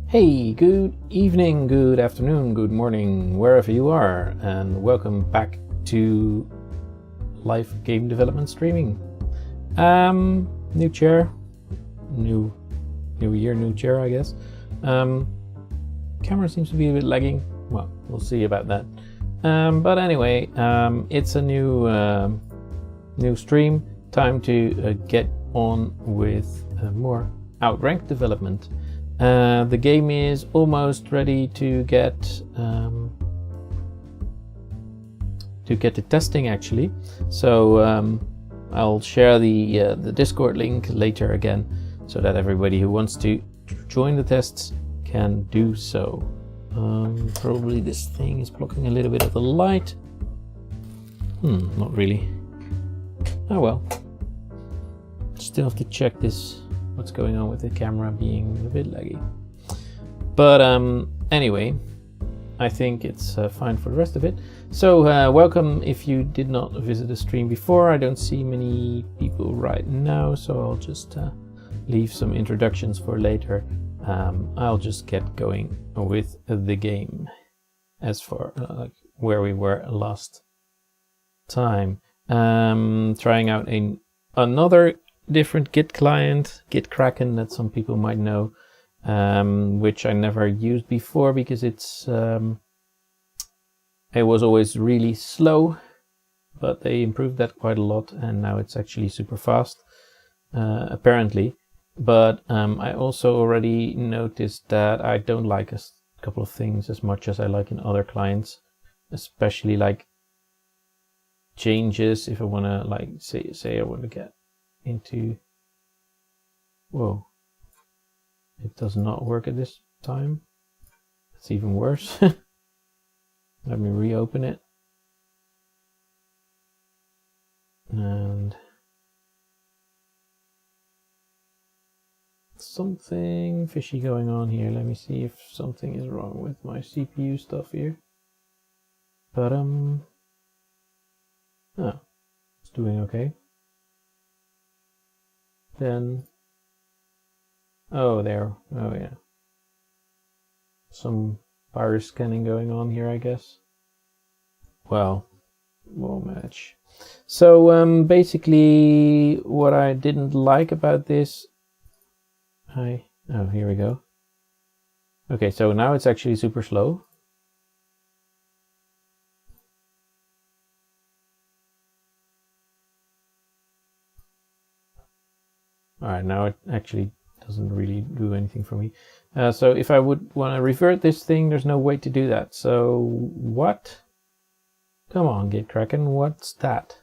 Hey, good evening, good afternoon, good morning, wherever you are, and welcome back to live game development streaming. New chair, new year, new chair, I guess. Camera seems to be a bit lagging. Well, we'll see about that. But anyway, it's a new stream. Time to get on with more Outranked development. The game is almost ready to get to testing actually. So I'll share the Discord link later again, so that everybody who wants to join the tests can do so. Probably this thing is blocking a little bit of the light. Not really. Oh well. Still have to check this. What's going on with the camera being a bit laggy. But anyway, I think it's fine for the rest of it. So welcome if you did not visit the stream before. I don't see many people right now, so I'll just leave some introductions for later. I'll just get going with the game as far where we were last time. Trying out another different Git client, Git Kraken, that some people might know, which I never used before because it was always really slow, but they improved that quite a lot and now it's actually super fast, apparently. But I also already noticed that I don't like a couple of things as much as I like in other clients, especially like changes. If I want to like say I want to get into, whoa, it does not work at this time. It's even worse. Let me reopen it. And something fishy going on here. Let me see if something is wrong with my CPU stuff here. But oh, it's doing okay. Then, oh yeah, some virus scanning going on here, I guess. Well, we'll match. So basically what I didn't like about this, oh, here we go. Okay, so now it's actually super slow. Alright, now it actually doesn't really do anything for me. So if I would want to revert this thing, there's no way to do that. So what? Come on, Git Kraken, what's that?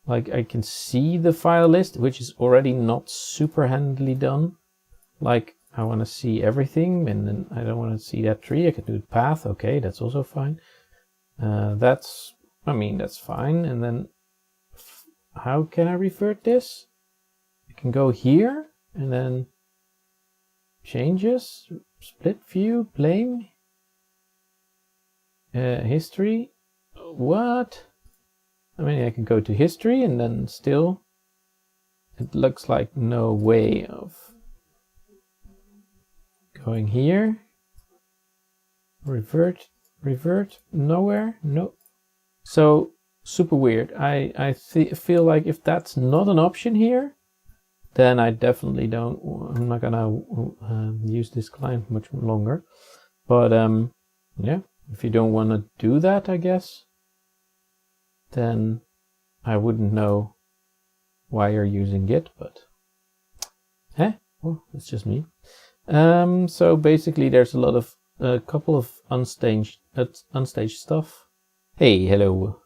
Like, I can see the file list, which is already not super handily done. Like, I want to see everything, and then I don't want to see that tree. I can do path, okay, that's also fine. That's fine. And then how can I revert this? Can go here and then changes, split view, blame, history. What? I mean, I can go to history and then still it looks like no way of going here. Revert, nowhere, no. So super weird. I feel like if that's not an option here, then I definitely I'm not gonna use this client much longer. But yeah, if you don't want to do that, I guess, then I wouldn't know why you're using Git, but well, it's just me. So basically there's a couple of unstaged stuff. Hey, hello.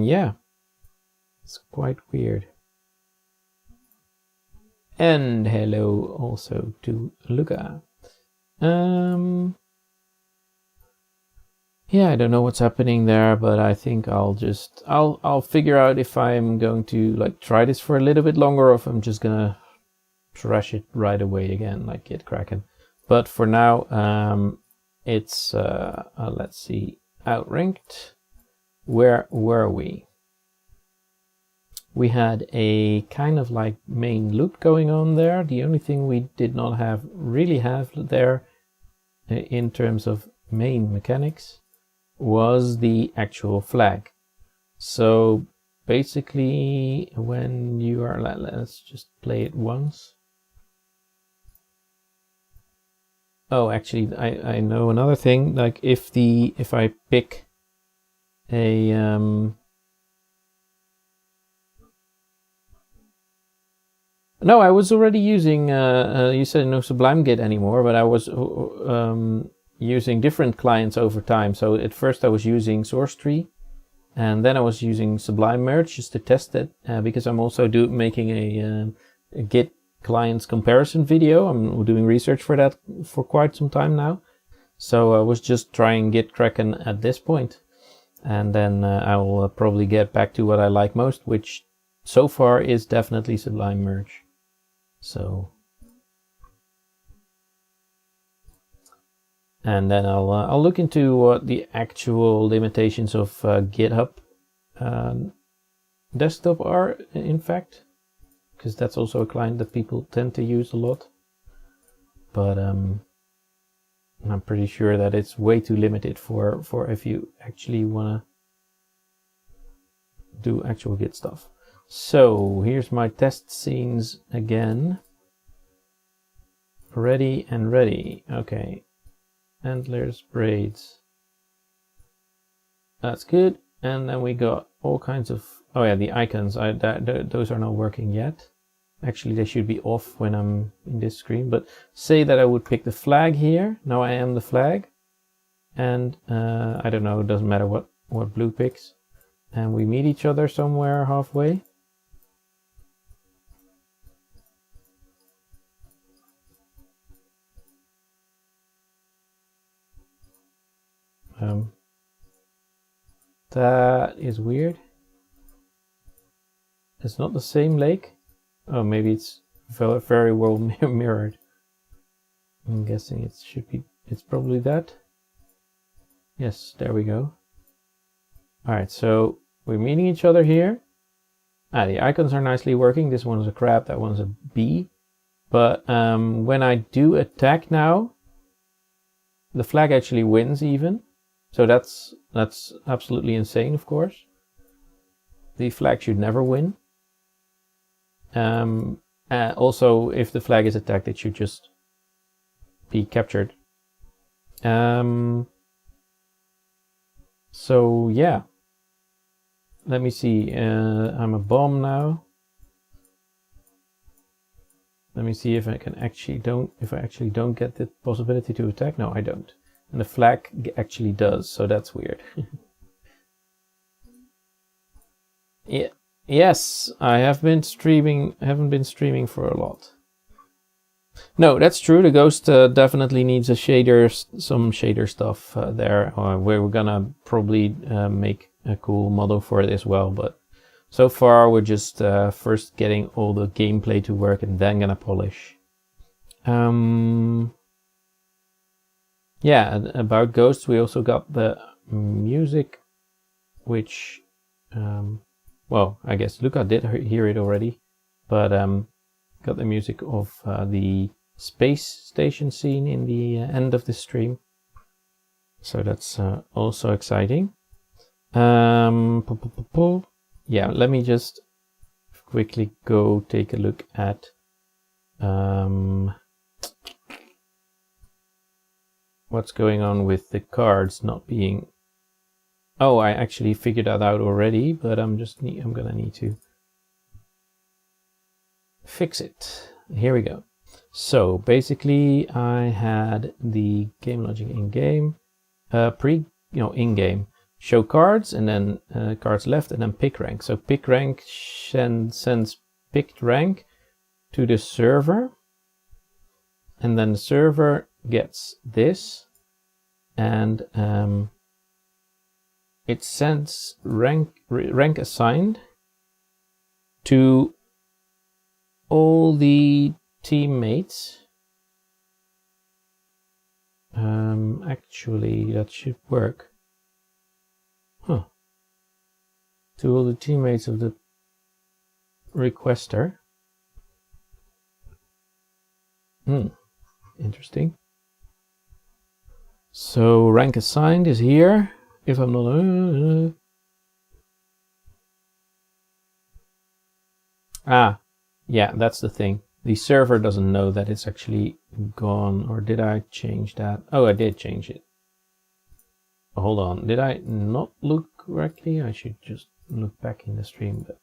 Yeah, it's quite weird. And hello also to Luca. Yeah, I don't know what's happening there, but I think I'll figure out if I'm going to like try this for a little bit longer, or if I'm just gonna trash it right away again, like Git Kraken. But for now, it's let's see, Outranked. Where were we? we had a kind of like main loop going on there. The only thing we did not really have there in terms of main mechanics was the actual flag. So basically when you are, let's just play it once. Oh, actually I know another thing, like if I pick a no, I was already using you said no Sublime Git anymore, but I was using different clients over time. So at first I was using SourceTree, and then I was using Sublime Merge just to test it, because I'm also making a Git clients comparison video. I'm doing research for that for quite some time now. So I was just trying Git Kraken at this point. And then I will probably get back to what I like most, which so far is definitely Sublime Merge. So, and then I'll look into what the actual limitations of GitHub desktop are, in fact, because that's also a client that people tend to use a lot. But I'm pretty sure that it's way too limited for if you actually want to do actual Git stuff. So here's my test scenes again. Ready and ready. Okay. Antlers, braids. That's good. And then we got all kinds of, oh yeah, the icons. Those are not working yet. Actually, they should be off when I'm in this screen. But say that I would pick the flag here. Now I am the flag. And I don't know, it doesn't matter what blue picks. And we meet each other somewhere halfway. That is weird. It's not the same lake. Oh, maybe it's very well mirrored. I'm guessing it should be, it's probably that. Yes, there we go. Alright, so we're meeting each other here. The icons are nicely working. This one is a crab, that one's a bee. But when I do attack now, the flag actually wins even. So that's absolutely insane, of course. The flag should never win. Also, if the flag is attacked, it should just be captured. So yeah. Let me see. I'm a bomb now. Let me see if I can actually don't get the possibility to attack. No, I don't. And the flag actually does, so that's weird. Yeah. Yes, I haven't been streaming for a lot. No, that's true. The ghost definitely needs a shader, some shader stuff there. We're gonna probably make a cool model for it as well, but so far we're just first getting all the gameplay to work and then gonna polish. Yeah, about ghosts, we also got the music, which, well, I guess Luca did hear it already, but got the music of the space station scene in the end of the stream. So that's also exciting. Yeah, let me just quickly go take a look at what's going on with the cards not being... Oh, I actually figured that out already, but I'm gonna need to fix it. Here we go. So basically I had the game logic in-game, in-game, show cards, and then cards left, and then pick rank. So pick rank sends picked rank to the server, and then the server gets this, and it sends rank assigned to all the teammates. Actually, that should work. Huh. To all the teammates of the requester. Interesting. So rank assigned is here. If I'm not... yeah, that's the thing. The server doesn't know that it's actually gone. Or did I change that? Oh, I did change it. Hold on. Did I not look correctly? I should just look back in the stream. But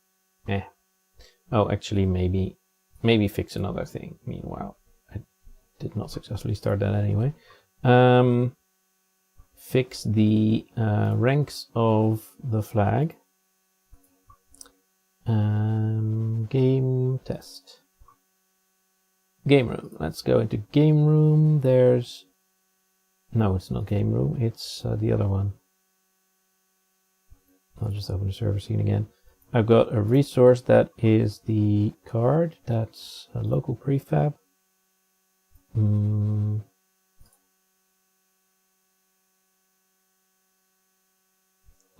oh, actually, maybe fix another thing. Meanwhile, I did not successfully start that anyway. Fix the ranks of the flag. Game test. Game room. Let's go into game room. There's... No, it's not game room. It's the other one. I'll just open the server scene again. I've got a resource that is the card. That's a local prefab.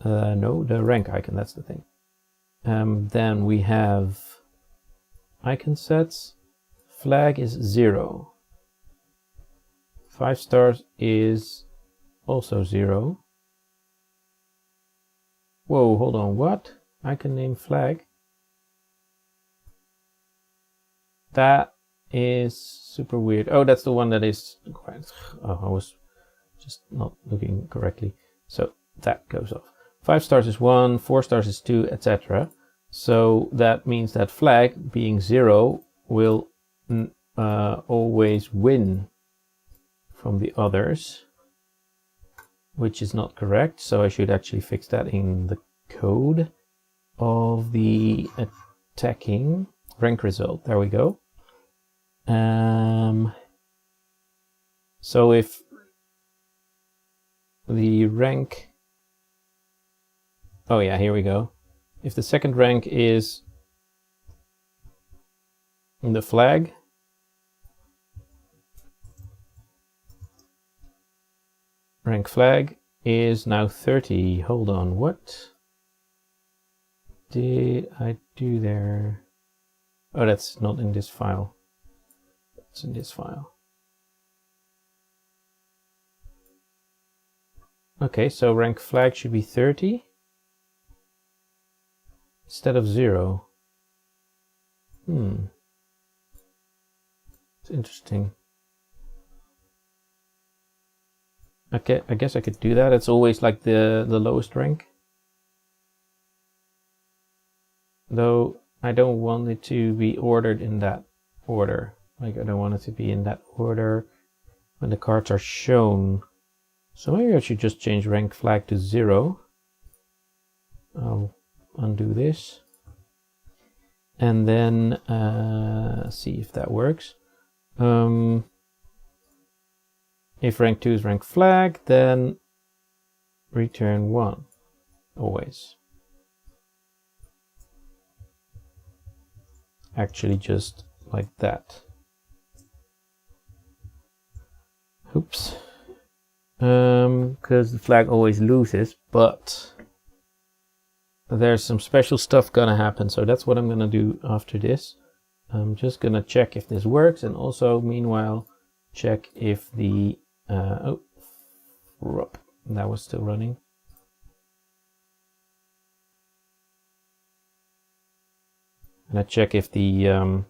No, the rank icon, that's the thing. Then we have icon sets. Flag is 0. 5 stars is also 0. Whoa, hold on, what? Icon name flag? That is super weird. Oh, that's the one that is quite... Oh, I was just not looking correctly. So that goes off. 5 stars is 1, 4 stars is 2, etc. So that means that flag being 0 will always win from the others, which is not correct. So I should actually fix that in the code of the attacking rank result. There we go. So if the rank... Oh yeah, here we go. If the second rank is in the flag, rank flag is now 30. Hold on, what did I do there? Oh, that's not in this file. It's in this file. Okay, so rank flag should be 30 instead of 0. It's interesting. Okay, I guess I could do that. It's always like the lowest rank. Though I don't want it to be ordered in that order. Like I don't want it to be in that order when the cards are shown. So maybe I should just change rank flag to 0. I'll undo this. And then see if that works. If rank 2 is rank flag, then return 1, always. Actually just like that. Oops. Because the flag always loses, but there's some special stuff gonna happen, so that's what I'm gonna do after this. I'm just gonna check if this works, and also meanwhile check if the oh, that was still running. And I check if the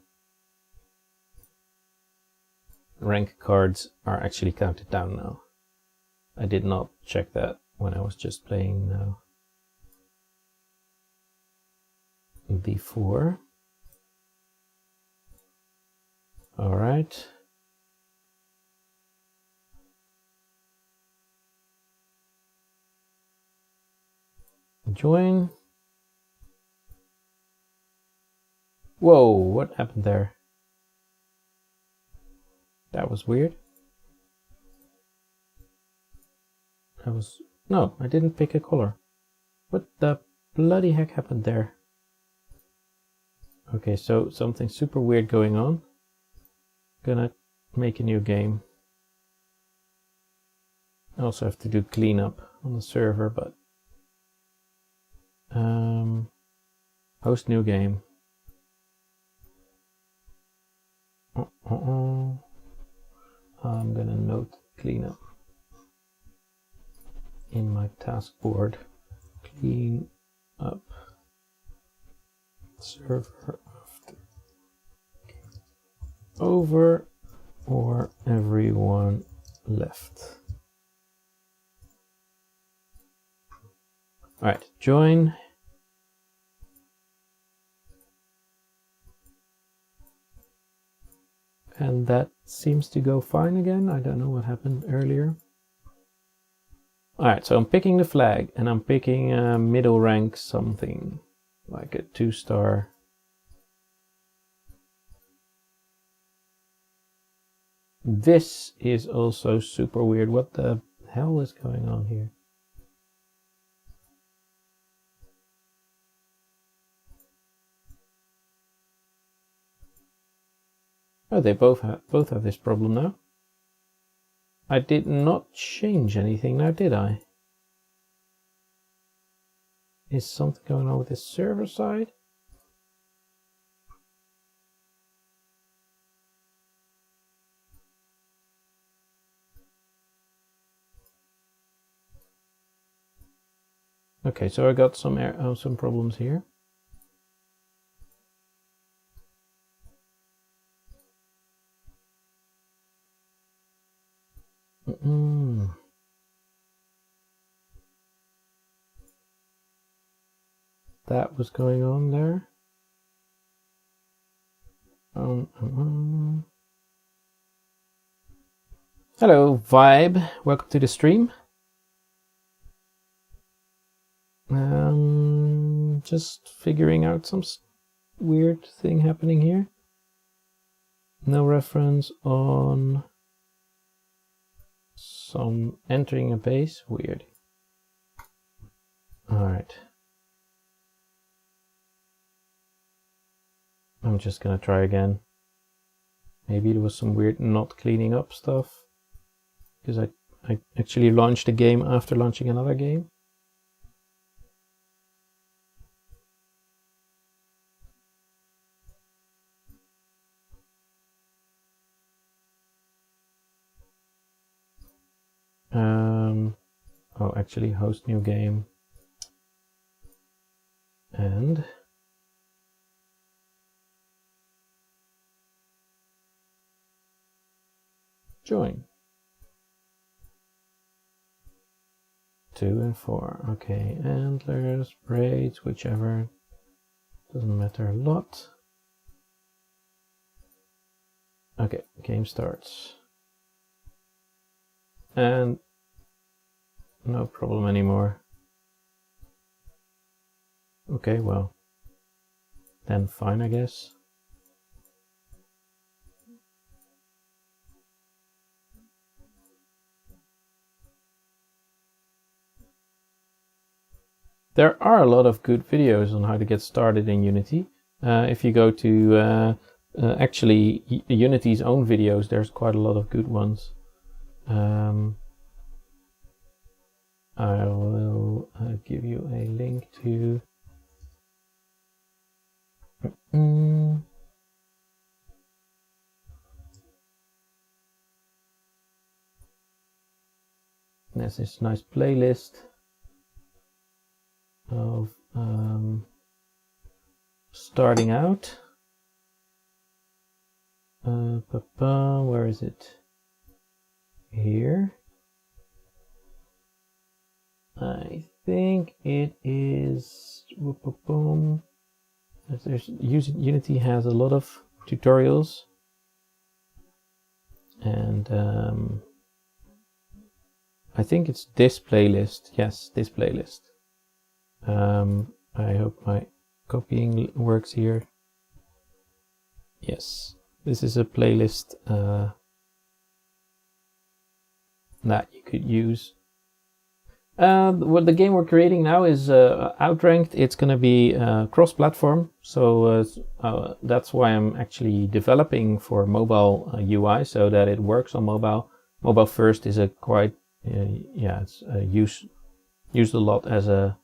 rank cards are actually counted down now. I did not check that when I was just playing before. All right. Join. Whoa, what happened there? That was weird. No, I didn't pick a color. What the bloody heck happened there? Okay, so something super weird going on. Gonna make a new game. I also have to do cleanup on the server, but host new game. task board. Clean up server after over or everyone left. All right, join. And that seems to go fine again. I don't know what happened earlier. All right, so I'm picking the flag and I'm picking a middle rank something like a 2-star. This is also super weird. What the hell is going on here? Oh, they both have this problem now. I did not change anything now, did I? Is something going on with the server side? Okay, so I got some problems here. That was going on there. Hello, Vibe. Welcome to the stream. Just figuring out some weird thing happening here. No reference on some entering a base. Weird. All right. I'm just gonna try again. Maybe there was some weird not cleaning up stuff because I actually launched a game after launching another game. Oh, actually host new game and join. 2 and 4. Okay, antlers, braids, whichever. Doesn't matter a lot. Okay, game starts. And no problem anymore. Okay, well, then fine, I guess. There are a lot of good videos on how to get started in Unity. If you go to actually Unity's own videos, there's quite a lot of good ones. I will give you a link to there's this nice playlist of starting out. Where is it? Here. I think it is. Unity has a lot of tutorials, and I think it's this playlist. Yes, this playlist. I hope my copying works here. Yes, this is a playlist that you could use. Well, the game we're creating now is Outranked. It's going to be cross-platform, so that's why I'm actually developing for mobile UI so that it works on mobile. Mobile first is a quite it's used a lot as a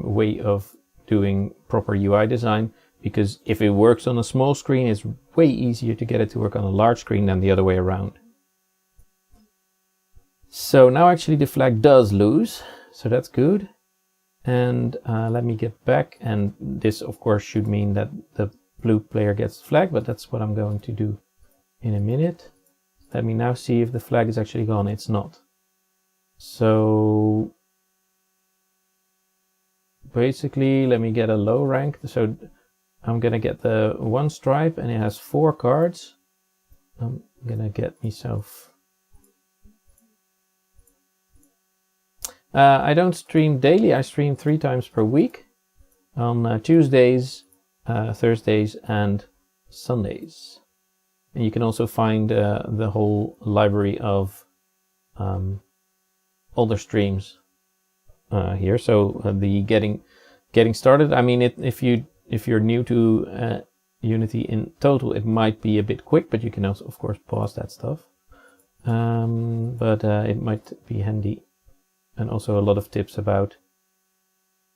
way of doing proper UI design, because if it works on a small screen, it's way easier to get it to work on a large screen than the other way around. So now actually the flag does lose, so that's good. And let me get back, and this of course should mean that the blue player gets the flag, but that's what I'm going to do in a minute. Let me now see if the flag is actually gone. It's not. So basically, let me get a low rank. So I'm gonna get the 1 stripe, and it has 4 cards. I'm gonna get myself. I don't stream daily. I stream 3 times per week on Tuesdays, Thursdays, and Sundays. And you can also find the whole library of older streams here. So the getting started. I mean, if you're new to Unity in total, it might be a bit quick, but you can also, of course, pause that stuff. But it might be handy. And also a lot of tips about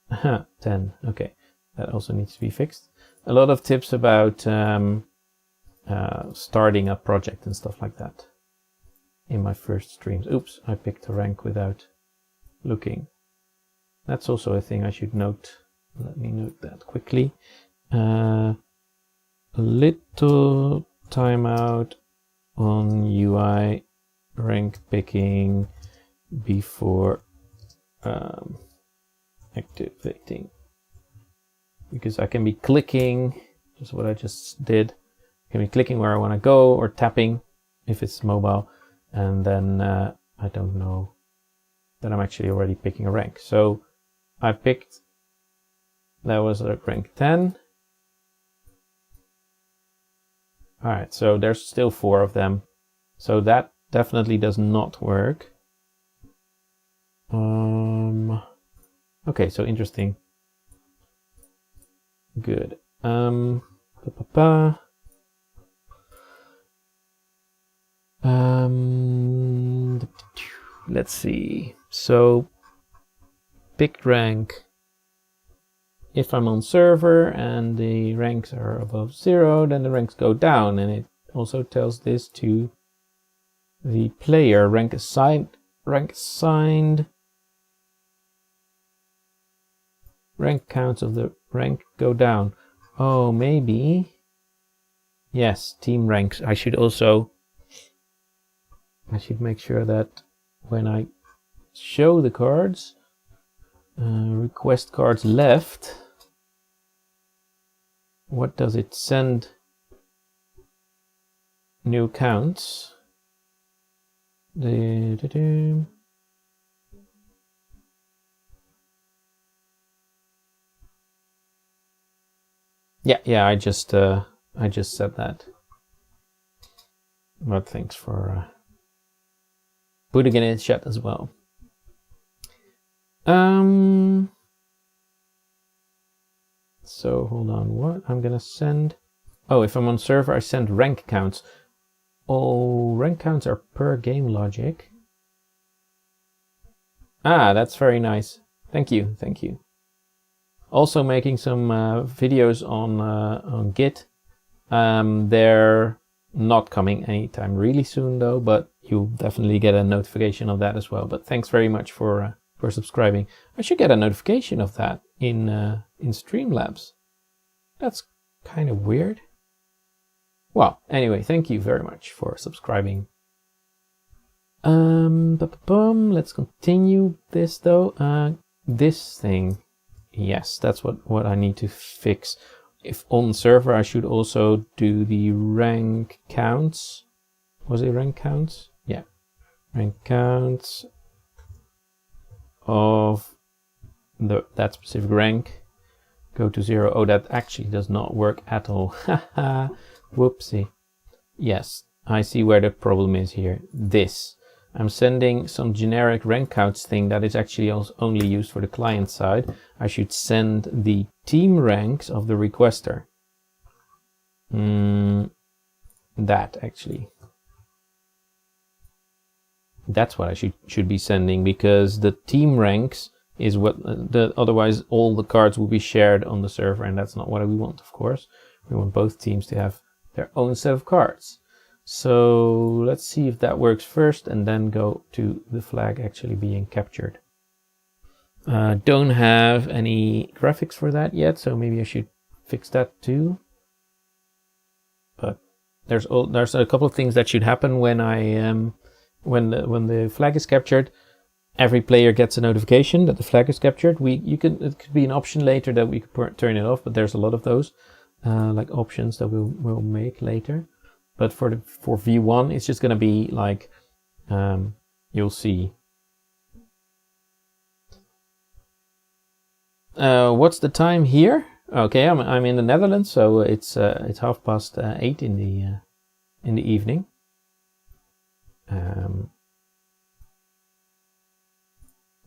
10. Okay, that also needs to be fixed. A lot of tips about starting a project and stuff like that in my first streams. Oops, I picked a rank without looking. That's also a thing I should note. Let me note that quickly. A little timeout on UI rank picking before activating, because I can be clicking, just what I just did. I can be clicking where I want to go, or tapping if it's mobile, and then I don't know that I'm actually already picking a rank. So I picked, that was a rank 10. Alright, so there's still 4 of them, so that definitely does not work. Okay, so interesting. Good. Let's see. So picked rank. If I'm on server and the ranks are above 0, then the ranks go down, and it also tells this to the player. Rank assigned. Rank counts of the rank go down. Oh, maybe. Yes, team ranks. I should make sure that when I show the cards, request cards left, what does it send? New counts. Yeah, I just said that. But thanks for putting it in chat as well. So hold on, what I'm gonna send? Oh, if I'm on server, I send rank counts. Oh, rank counts are per game logic. Ah, that's very nice. Thank you. Also making some videos on Git. They're not coming anytime really soon though, but you'll definitely get a notification of that as well. But thanks very much for subscribing. I should get a notification of that in Streamlabs. That's kind of weird. Well, anyway, thank you very much for subscribing. Let's continue this though. This thing. Yes, that's what I need to fix. If on server, I should also do the rank counts. Was it rank counts? Yeah. Rank counts of that specific rank go to 0. Oh, that actually does not work at all. Haha. Whoopsie. Yes, I see where the problem is here. This. I'm sending some generic rank counts thing that is actually also only used for the client side. I should send the team ranks of the requester. That actually. That's what I should be sending, because the team ranks is what otherwise all the cards will be shared on the server, and that's not what we want, of course. We want both teams to have their own set of cards. So let's see if that works first and then go to the flag actually being captured. Don't have any graphics for that yet, so maybe I should fix that too. But there's a couple of things that should happen when when the flag is captured. Every player gets a notification that the flag is captured. It could be an option later that we could turn it off, but there's a lot of those like options that we'll make later. But for V1, it's just going to be like you'll see. What's the time here? Okay, I'm in the Netherlands, so it's 8:30 in the evening.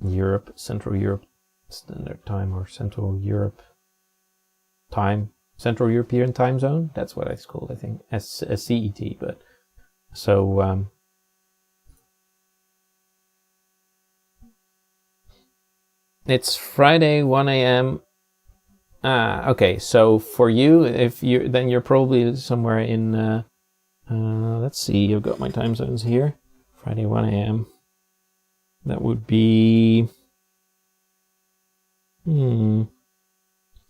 Europe, Central Europe Standard Time, or Central Europe Time, Central European Time Zone. That's what it's called, I think, as CET. But so it's Friday 1 a.m. Okay, so for you, then you're probably somewhere in. Let's see, I've got my time zones here. Friday 1 a.m. That would be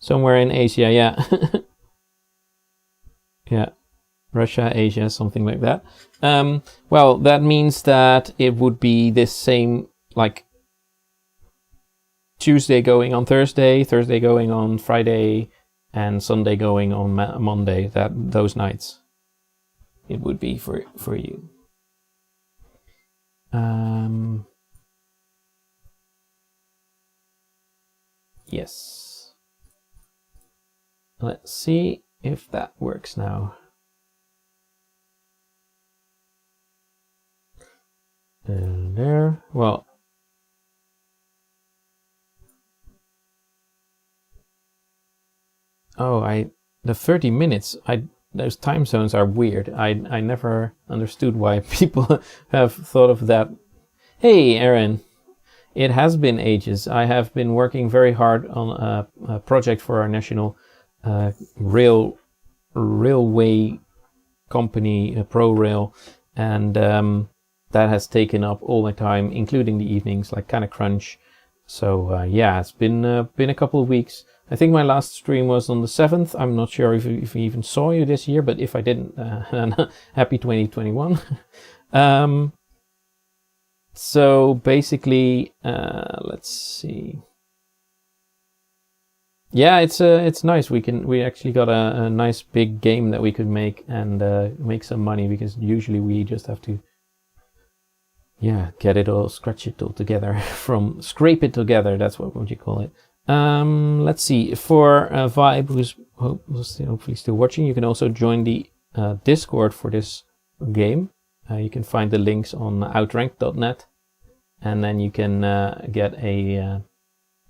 somewhere in Asia, yeah. Yeah, Russia, Asia, something like that. Well, that means that it would be this same, like Tuesday going on Thursday, Thursday going on Friday, and Sunday going on Monday. Those nights it would be for you. Yes. Let's see if that works now. And there. Well. Oh, the 30 minutes. Those time zones are weird. I never understood why people have thought of that. Hey, Aaron. It has been ages. I have been working very hard on a project for our national railway company, ProRail, and that has taken up all my time, including the evenings, like kind of crunch. So yeah, it's been a couple of weeks. I think my last stream was on the 7th. I'm not sure if we even saw you this year, but if I didn't, happy 2021. So basically, let's see. Yeah, it's nice. We actually got a nice big game that we could make and make some money, because usually we just have to, yeah, scratch it all together scrape it together. That's what you call it. Let's see. For Vibe, who's hopefully still watching, you can also join the Discord for this game. You can find the links on outranked.net, and then you can get a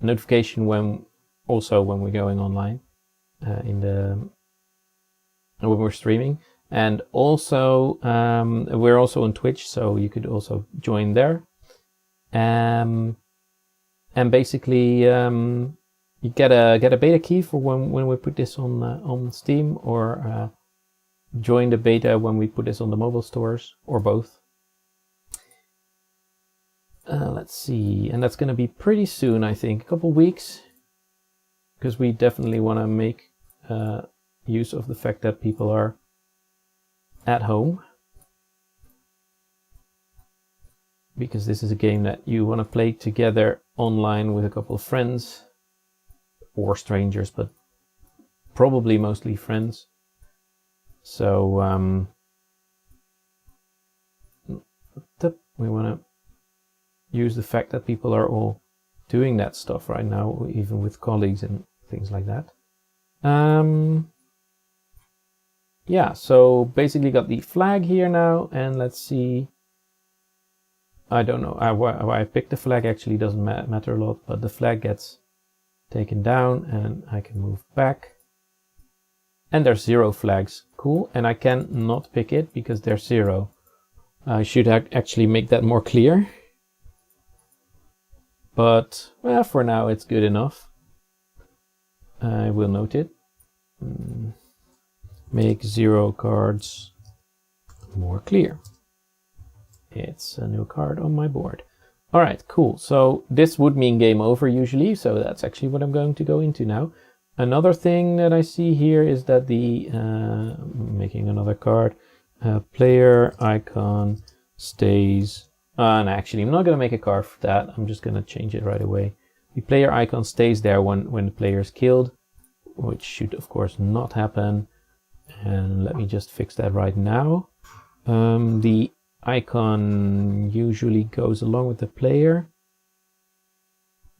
notification when we're going online when we're streaming. And also we're also on Twitch, so you could also join there. And basically you get a beta key for when we put this on Steam, or join the beta when we put this on the mobile stores, or both. Let's see, and that's going to be pretty soon, I think, a couple weeks, because we definitely want to make use of the fact that people are at home, because this is a game that you want to play together online with a couple of friends or strangers, but probably mostly friends. So we want to use the fact that people are all doing that stuff right now, even with colleagues and things like that. Yeah, so basically got the flag here now, and let's see. I don't know why I picked the flag, actually doesn't matter a lot, but the flag gets taken down and I can move back. And there's 0 flags. Cool. And I can not pick it because there's 0. I should actually make that more clear. But well, for now it's good enough. I will note it. Make 0 cards more clear. It's a new card on my board. All right, cool. So this would mean game over usually. So that's actually what I'm going to go into now. Another thing that I see here is that the, making another card, player icon stays, and actually I'm not going to make a card for that. I'm just going to change it right away. The player icon stays there when the player is killed, which should of course not happen. And let me just fix that right now. The icon usually goes along with the player.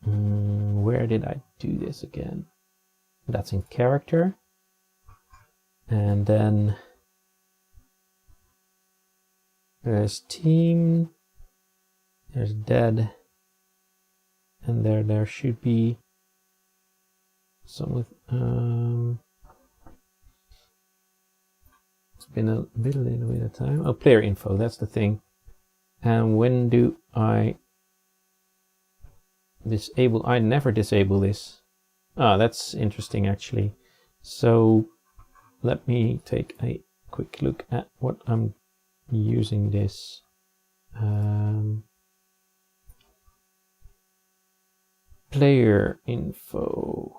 Where did I do this again? That's in character. And then there's team, there's dead, and there should be some with it's been a little bit of time. Oh, player info, that's the thing. And when do I disable? I never disable this. Ah, that's interesting actually. So let me take a quick look at what I'm using this. Player info.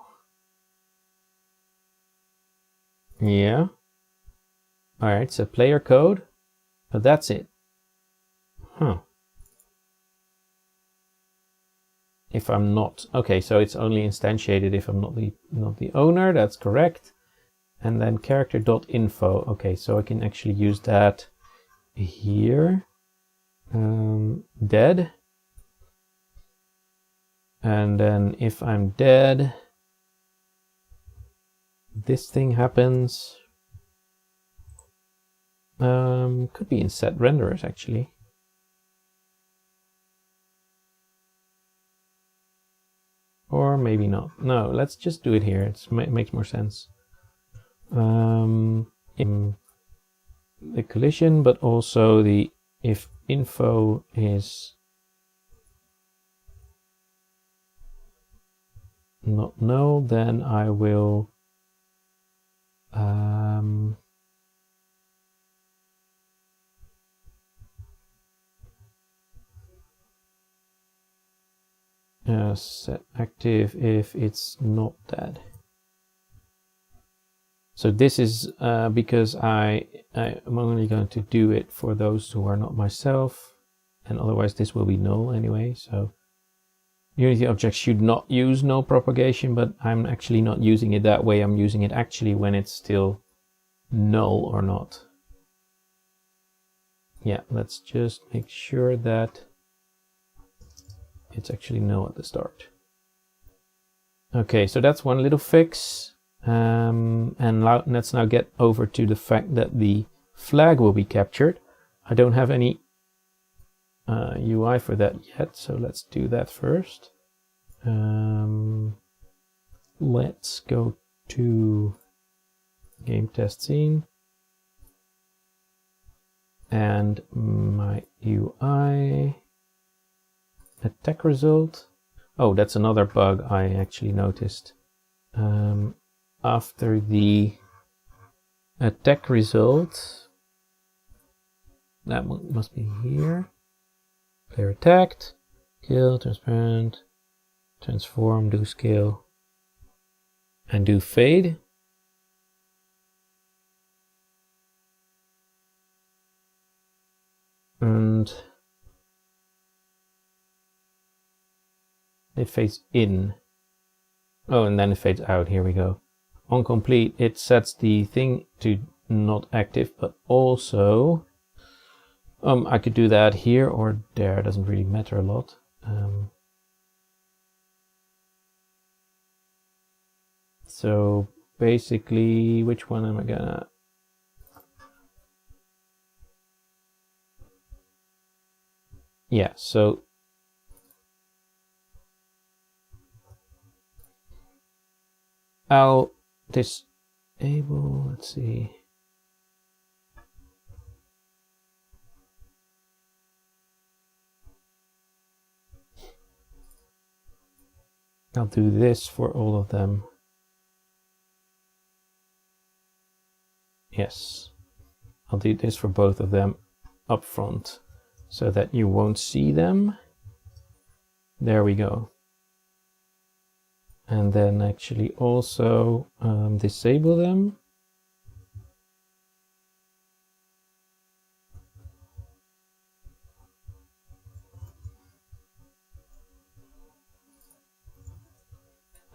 Yeah. All right, so player code, but that's it. Huh. If I'm not, okay, so it's only instantiated if I'm not the owner. That's correct. And then character.info. Okay, so I can actually use that here. Dead. And then if I'm dead, this thing happens. Could be in set renderers actually. Or maybe not. No, let's just do it here. It makes more sense. In the collision, but also the if info is not null, then I will set active if it's not dead. So this is because I'm only going to do it for those who are not myself, and otherwise this will be null anyway. So Unity objects should not use null propagation, but I'm actually not using it that way. I'm using it actually when it's still null or not. Yeah, let's just make sure that it's actually null at the start. Okay, so that's one little fix. And let's now get over to the fact that the flag will be captured. I don't have any UI for that yet, so let's do that first. Let's go to game test scene and my UI attack result. Oh, that's another bug I actually noticed. After the attack result, that must be here. Player attacked, kill, transparent, transform, do scale, and do fade. And it fades in. Oh, and then it fades out. Here we go. On complete, it sets the thing to not active, but also I could do that here or there. It doesn't really matter a lot. So basically, which one am I gonna? Yeah, so I'll disable, let's see. I'll do this for all of them. Yes. I'll do this for both of them up front so that you won't see them. There we go. And then actually also disable them.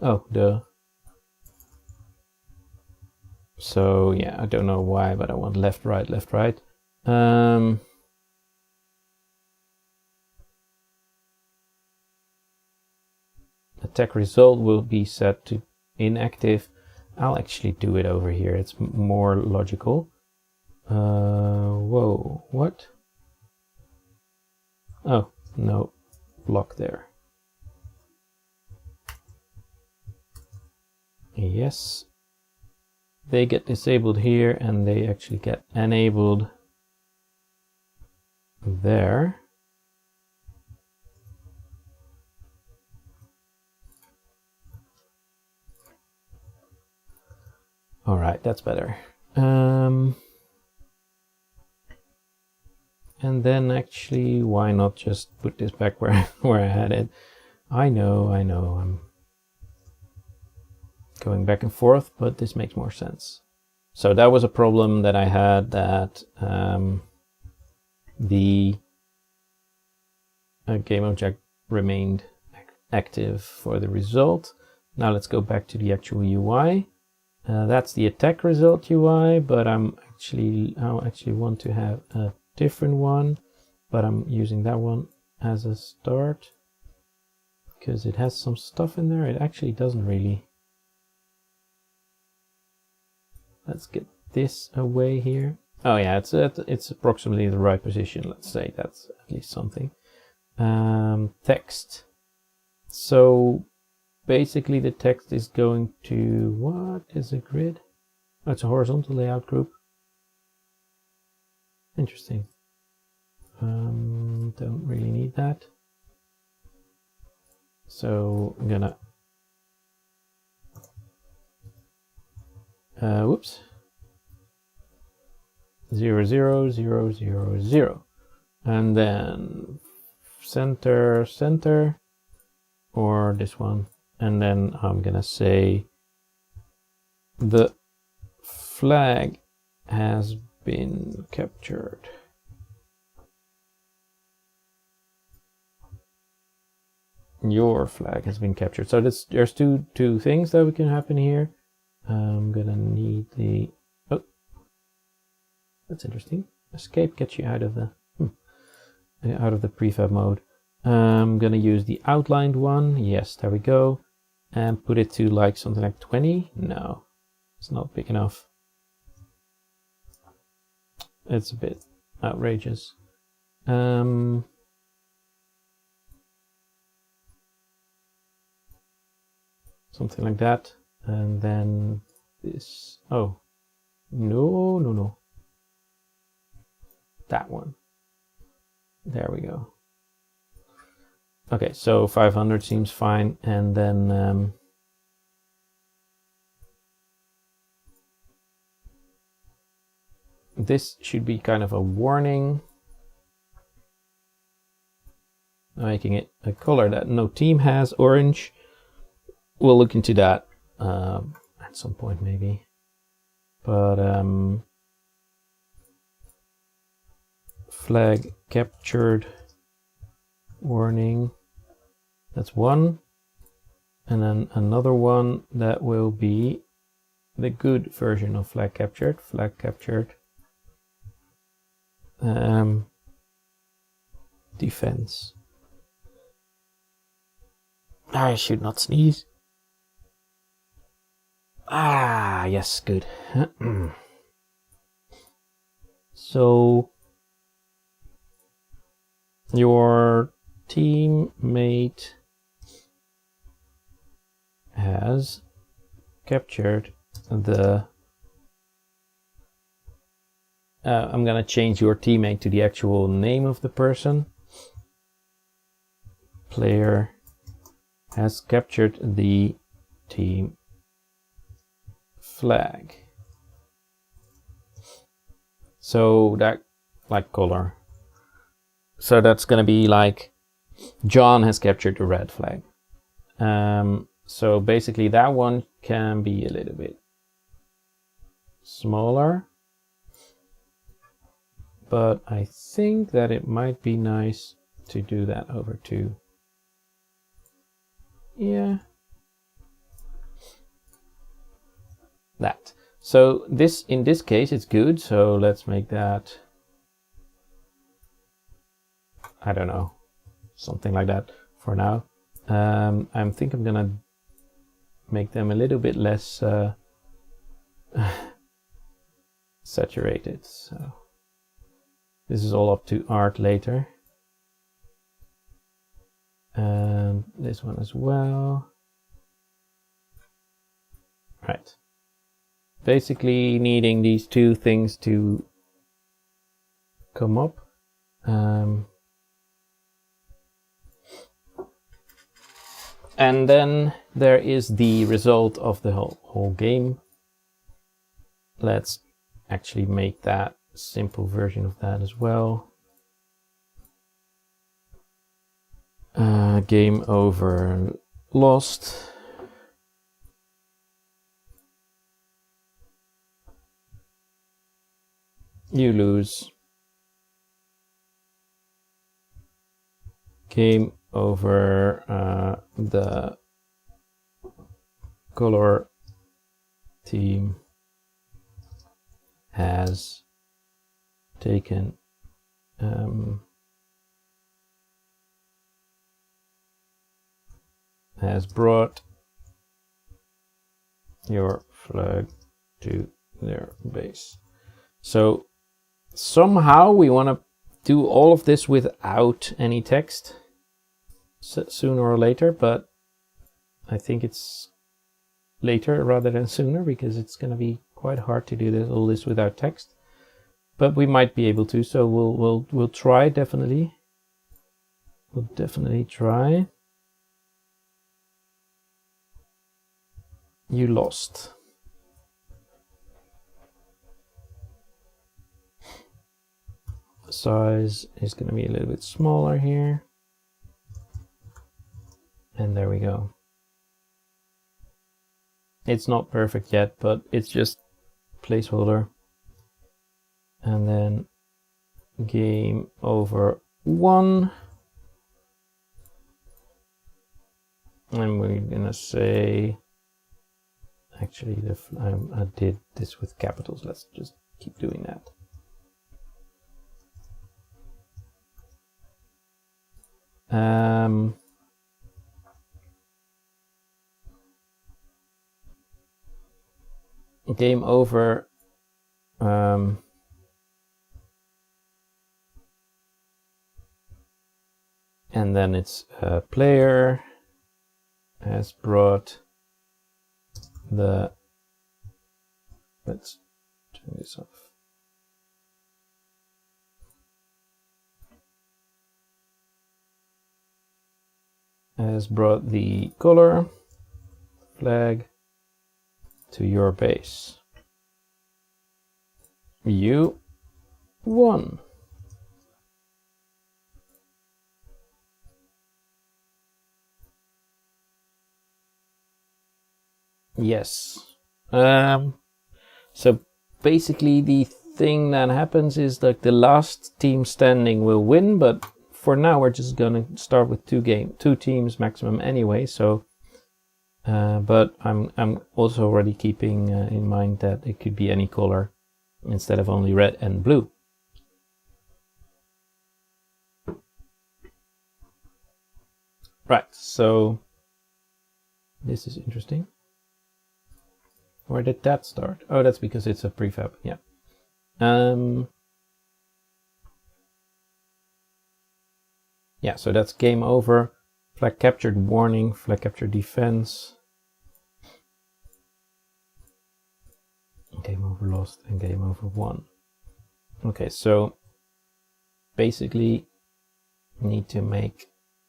Oh, duh. So yeah, I don't know why, but I want left, right, left, right. Attack result will be set to inactive. I'll actually do it over here. It's more logical. Whoa, what? Oh, no block there. Yes. They get disabled here and they actually get enabled there. All right, that's better. And then actually, why not just put this back where I had it? I know, I'm going back and forth, but this makes more sense. So that was a problem that I had, that the game object remained active for the result. Now let's go back to the actual UI. That's the attack result UI, but I actually want to have a different one, but I'm using that one as a start because it has some stuff in there. It actually doesn't really. Let's get this away here. Oh yeah, it's approximately the right position. Let's say that's at least something. Text. So basically the text is going to, what is a grid? Oh, it's a horizontal layout group. Interesting. Don't really need that. So I'm gonna whoops. 0, 0, 0, 0, 0. And then center, center, or this one. And then I'm gonna say the flag has been captured. Your flag has been captured. So there's two things that can happen here. I'm gonna need the, oh, that's interesting. Escape gets you out of the prefab mode. I'm gonna use the outlined one. Yes, there we go. And put it to like something like 20. No, it's not big enough. It's a bit outrageous. Something like that. And then this, oh, no. That one. There we go. Okay, so 500 seems fine. And then this should be kind of a warning. Making it a color that no team has, orange. We'll look into that at some point maybe. But flag captured warning. That's one. And then another one that will be the good version of flag captured. Flag captured. Defense. I should not sneeze. Ah, yes, good. So your teammate has captured the I'm gonna change your teammate to the actual name of the person. Player has captured the team flag. So that, like color. So that's going to be like John has captured the red flag. So basically that one can be a little bit smaller. But I think that it might be nice to do that over to, yeah, that. So this, in this case, it's good. So let's make that, I don't know, something like that for now. I think I'm gonna make them a little bit less saturated. So this is all up to art later. And this one as well. Right. Basically needing these two things to come up. And then there is the result of the whole game. Let's actually make that simple version of that as well. Game over, lost. You lose. Game over, the color team has taken has brought your flag to their base. So somehow we want to do all of this without any text sooner or later, but I think it's later rather than sooner, because it's going to be quite hard to do all this without text. But we might be able to, so we'll try, definitely. We'll definitely try. You lost. The size is going to be a little bit smaller here. And there we go. It's not perfect yet, but it's just placeholder. And then game over 1. And we're gonna say, actually, I did this with capitals. Let's just keep doing that. Game over. And then it's player has brought the, let's turn this off. Has brought the color flag to your base. You won. Yes. So basically the thing that happens is that the last team standing will win, but for now we're just gonna start with two teams maximum anyway. So, but I'm also already keeping in mind that it could be any color instead of only red and blue. Right. So this is interesting. Where did that start? Oh, that's because it's a prefab. Yeah. Yeah, so that's game over. Flag captured warning, flag captured defense. Game over lost and game over won. Okay, so basically need to make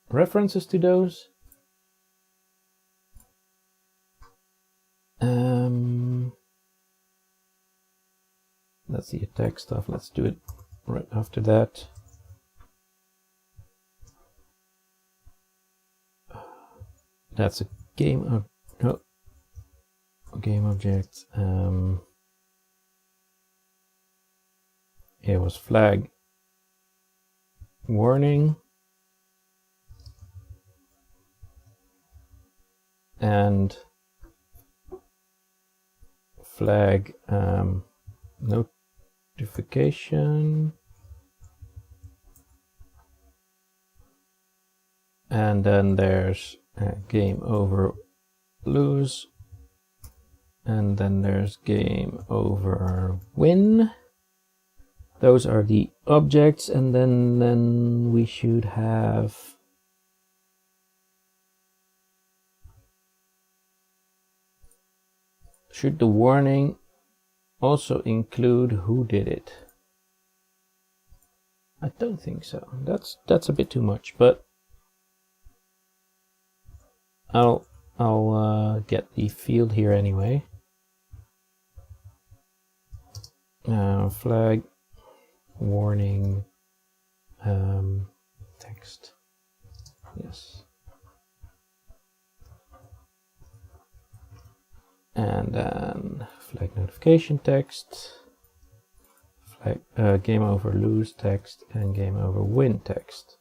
references to those. that's the attack stuff. Let's do it right after that. That's a game game object. It was flag warning and flag notification, and then there's game over lose, and then there's game over win. Those are the objects, and then we should have should the warning also include who did it? I don't think so. That's a bit too much, but I'll get the field here anyway. Flag warning text. Yes. And then flag notification text, flag game over lose text, and game over win text.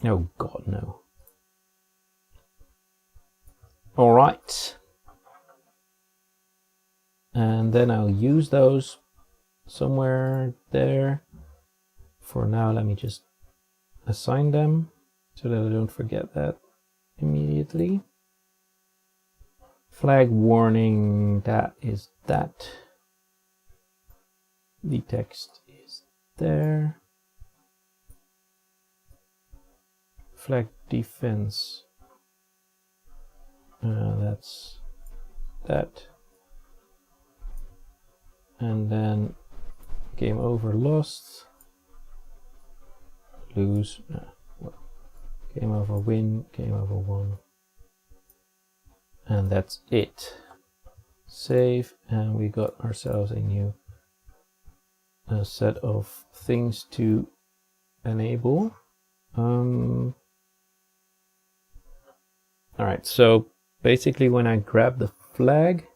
Oh god, no. All right. And then I'll use those somewhere there. For now, let me just assign them so that I don't forget that immediately. Flag warning, that is that. The text is there. Flag defense, that's that. And then game over lost, lose, game over win, game over won. And that's it. Save, and we got ourselves a new set of things to enable. Alright, so basically when I grab the flag,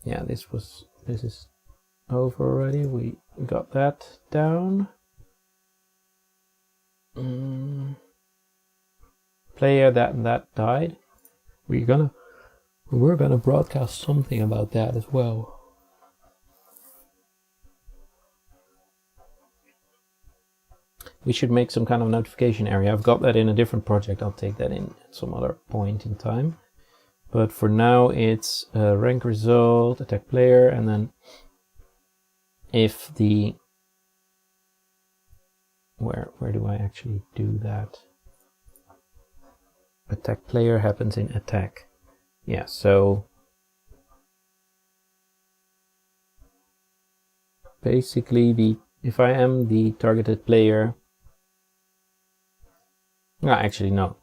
yeah, this is over already. We got that down. Player that and that died. We're gonna broadcast something about that as well. We should make some kind of notification area. I've got that in a different project. I'll take that in at some other point in time. But for now, it's rank result, attack player, and then if the where do I actually do that? Attack player happens in attack. Yeah, so basically if I am the targeted player, actually no,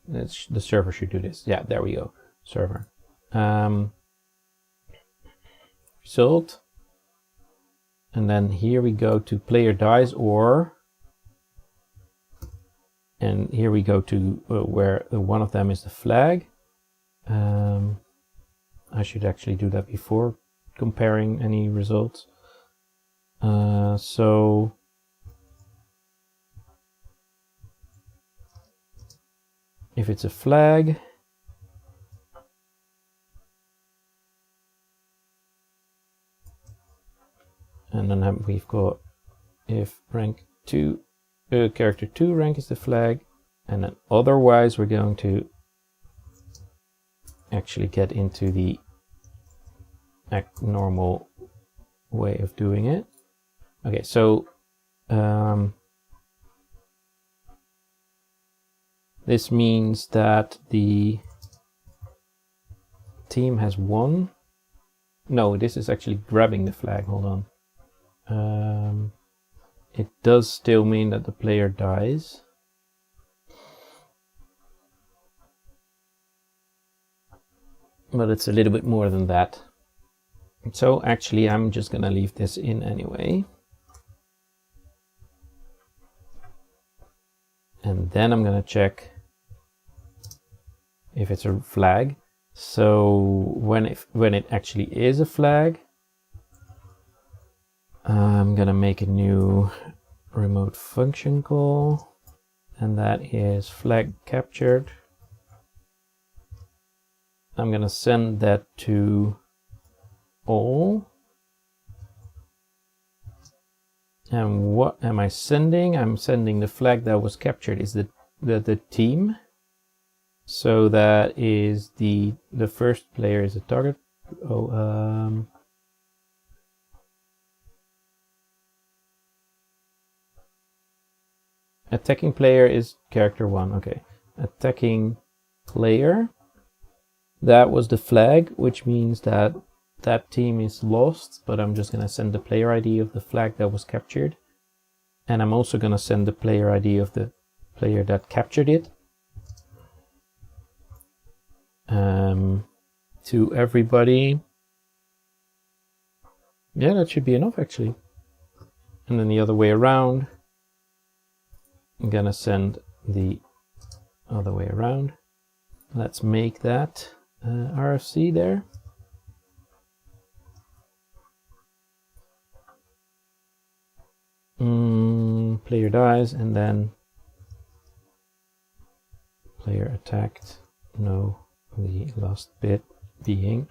the server should do this. Yeah, there we go, server. Result, and then here we go to player dies or, and here we go to where one of them is the flag. I should actually do that before comparing any results. So if it's a flag, and then we've got if rank 2, character 2 rank is the flag, and then otherwise we're going to actually get into the normal way of doing it. Okay, so this means that the team has won. No, this is actually grabbing the flag. Hold on. It does still mean that the player dies. But it's a little bit more than that. So actually, I'm just gonna leave this in anyway. And then I'm gonna check if it's a flag. So when it actually is a flag, I'm gonna make a new remote function call, and that is flag captured. I'm gonna send that to all. And what am I sending? I'm sending the flag that was captured is the team. So that is the first player is a target. Attacking player is character 1. Okay, attacking player. That was the flag, which means that that team is lost, but I'm just gonna send the player ID of the flag that was captured. And I'm also gonna send the player ID of the player that captured it to everybody. Yeah, that should be enough actually. And then the other way around, I'm gonna send the other way around. Let's make that RFC there. Player dies, and then player attacked. No, the last bit being,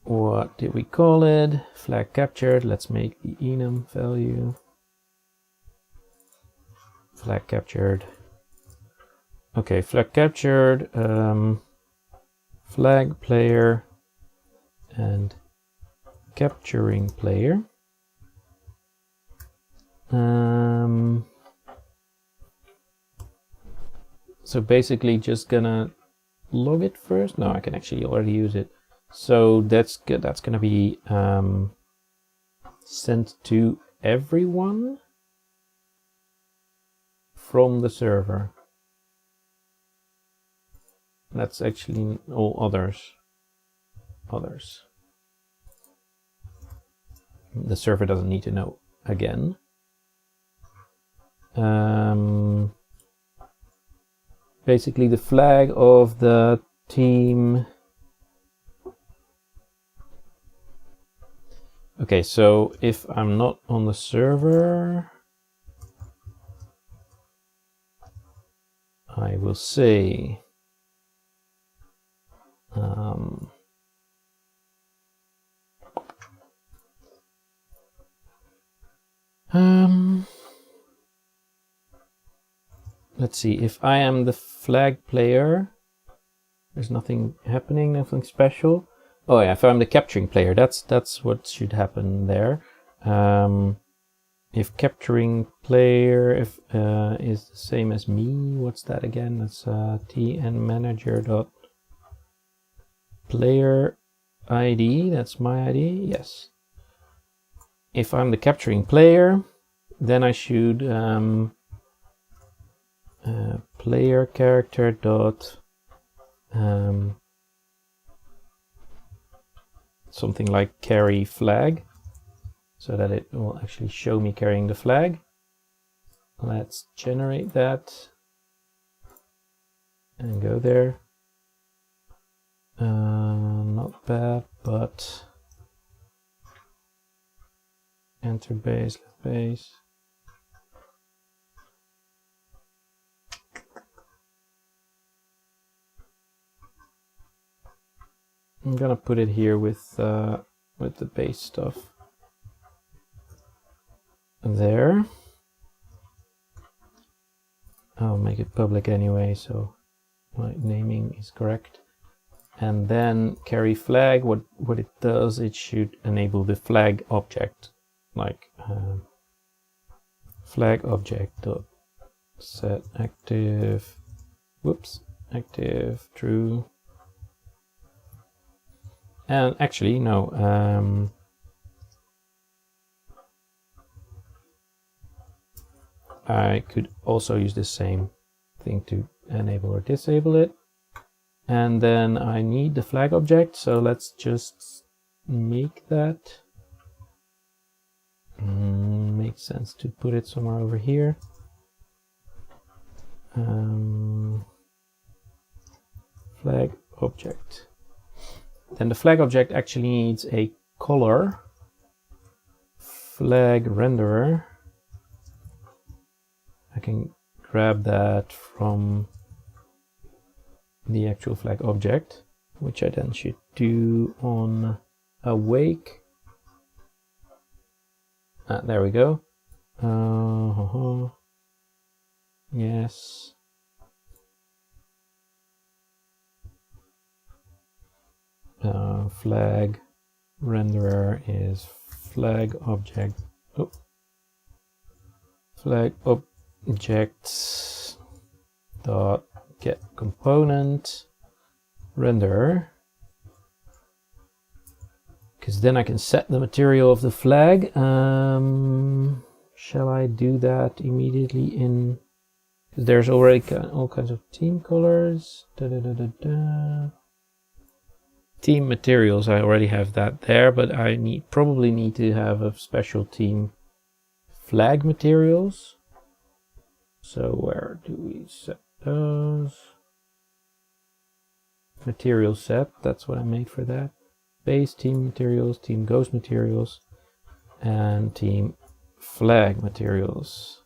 what did we call it? Flag captured. Let's make the enum value. Flag captured. Okay, flag captured. Flag player and capturing player. So basically just gonna log it first. No, I can actually already use it. So that's good. That's gonna be sent to everyone from the server. That's actually all others. The server doesn't need to know again. Basically the flag of the team. Okay, so if I'm not on the server, I will say let's see, if I am the flag player, there's nothing happening, nothing special. Oh yeah, if I'm the capturing player, that's what should happen there. If capturing player is the same as me, what's that again? That's tn manager dot player ID. That's my ID. Yes. If I'm the capturing player, then I should player character dot something like carry flag, so that it will actually show me carrying the flag. Let's generate that and go there. Not bad, but enter base, base. I'm gonna put it here with the base stuff. There. I'll make it public anyway, so my naming is correct. And then carry flag. What it does, it should enable the flag object, like flag object dot set active. Whoops, active true. And actually, no. I could also use the same thing to enable or disable it. And then I need the flag object, so let's just make that. Makes sense to put it somewhere over here. Flag object. Then the flag object actually needs a color. Flag renderer. I can grab that from the actual flag object, which I then should do on awake. There we go. Yes. Flag renderer is flag object. Oh. Flag object dot get component render, because then I can set the material of the flag. Shall I do that immediately in? Because there's already all kinds of theme colors. Theme materials, I already have that there, but I probably need to have a special theme flag materials. So where do we set those? Material set, that's what I made for that. Base theme materials, theme ghost materials, and theme flag materials.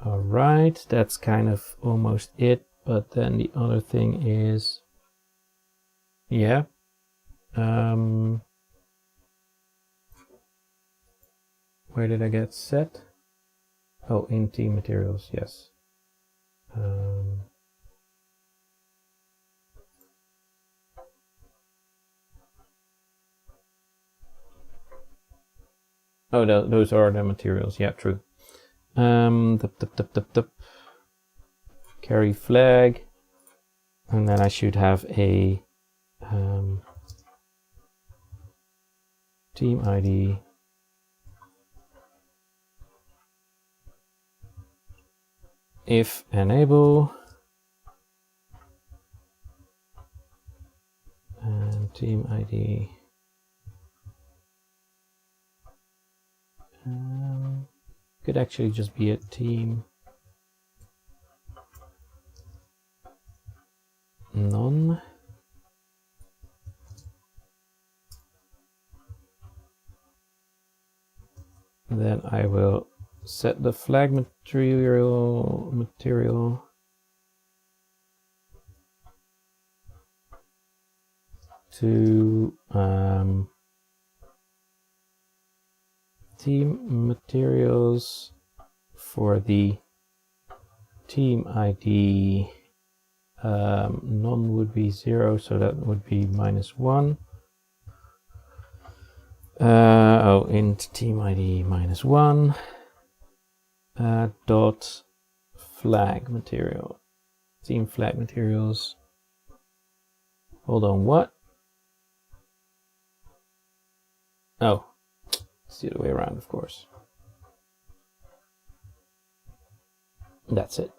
All right, that's kind of almost it. But then the other thing is, yeah. Where did I get set? Oh, in theme materials, yes. Oh, those are the materials. Yeah, true. Carry flag, and then I should have a team ID. If enable and team ID. Could actually just be a team none. Then I will set the flag material to team materials for the team ID. None would be 0, so that would be -1. Int team ID -1 dot flag material. Team flag materials. Hold on, what? Oh, it's the other way around, of course. That's it.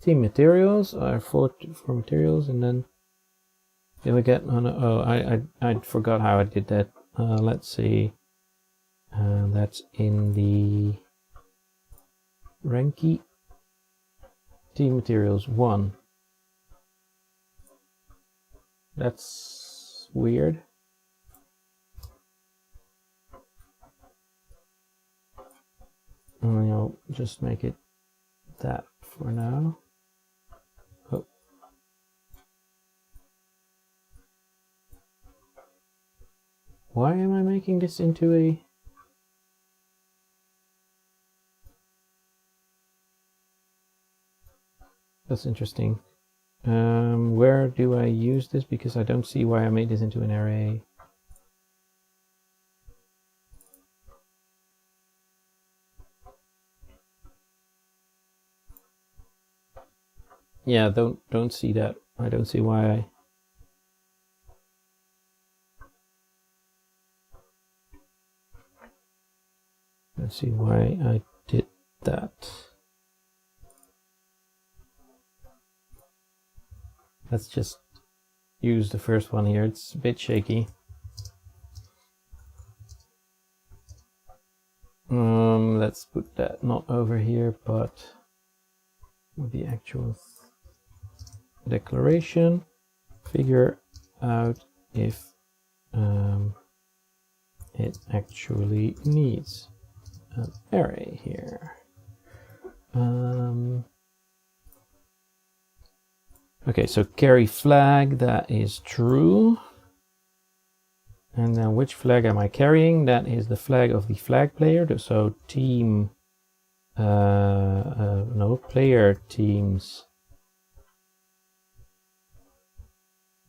Team materials are for materials, and then we get I forgot how I did that. Let's see. That's in the Ranky team materials 1. That's weird. I'll just make it that for now. Oh. Why am I making this into a... That's interesting. Where do I use this? Because I don't see why I made this into an array. Yeah, don't see that. I don't see why Let's see why I did that. Let's just use the first one here. It's a bit shaky. Let's put that not over here, but with the actual declaration. Figure out if it actually needs an array here. Okay, so carry flag, that is true. And then which flag am I carrying? That is the flag of the flag player. So team, no, player teams.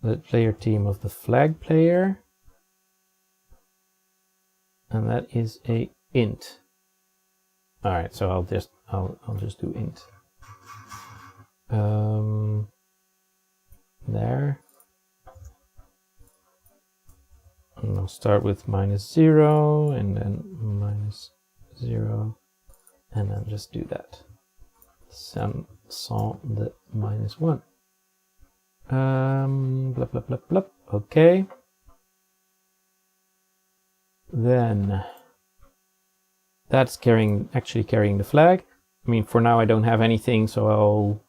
The player team of the flag player. And that is a int. All right, so I'll just do int. There. And I'll start with -0 and then -0 and then just do that. Sans the -1. Blah blah blah blah. Okay. Then that's actually carrying the flag. I mean, for now I don't have anything, so I'll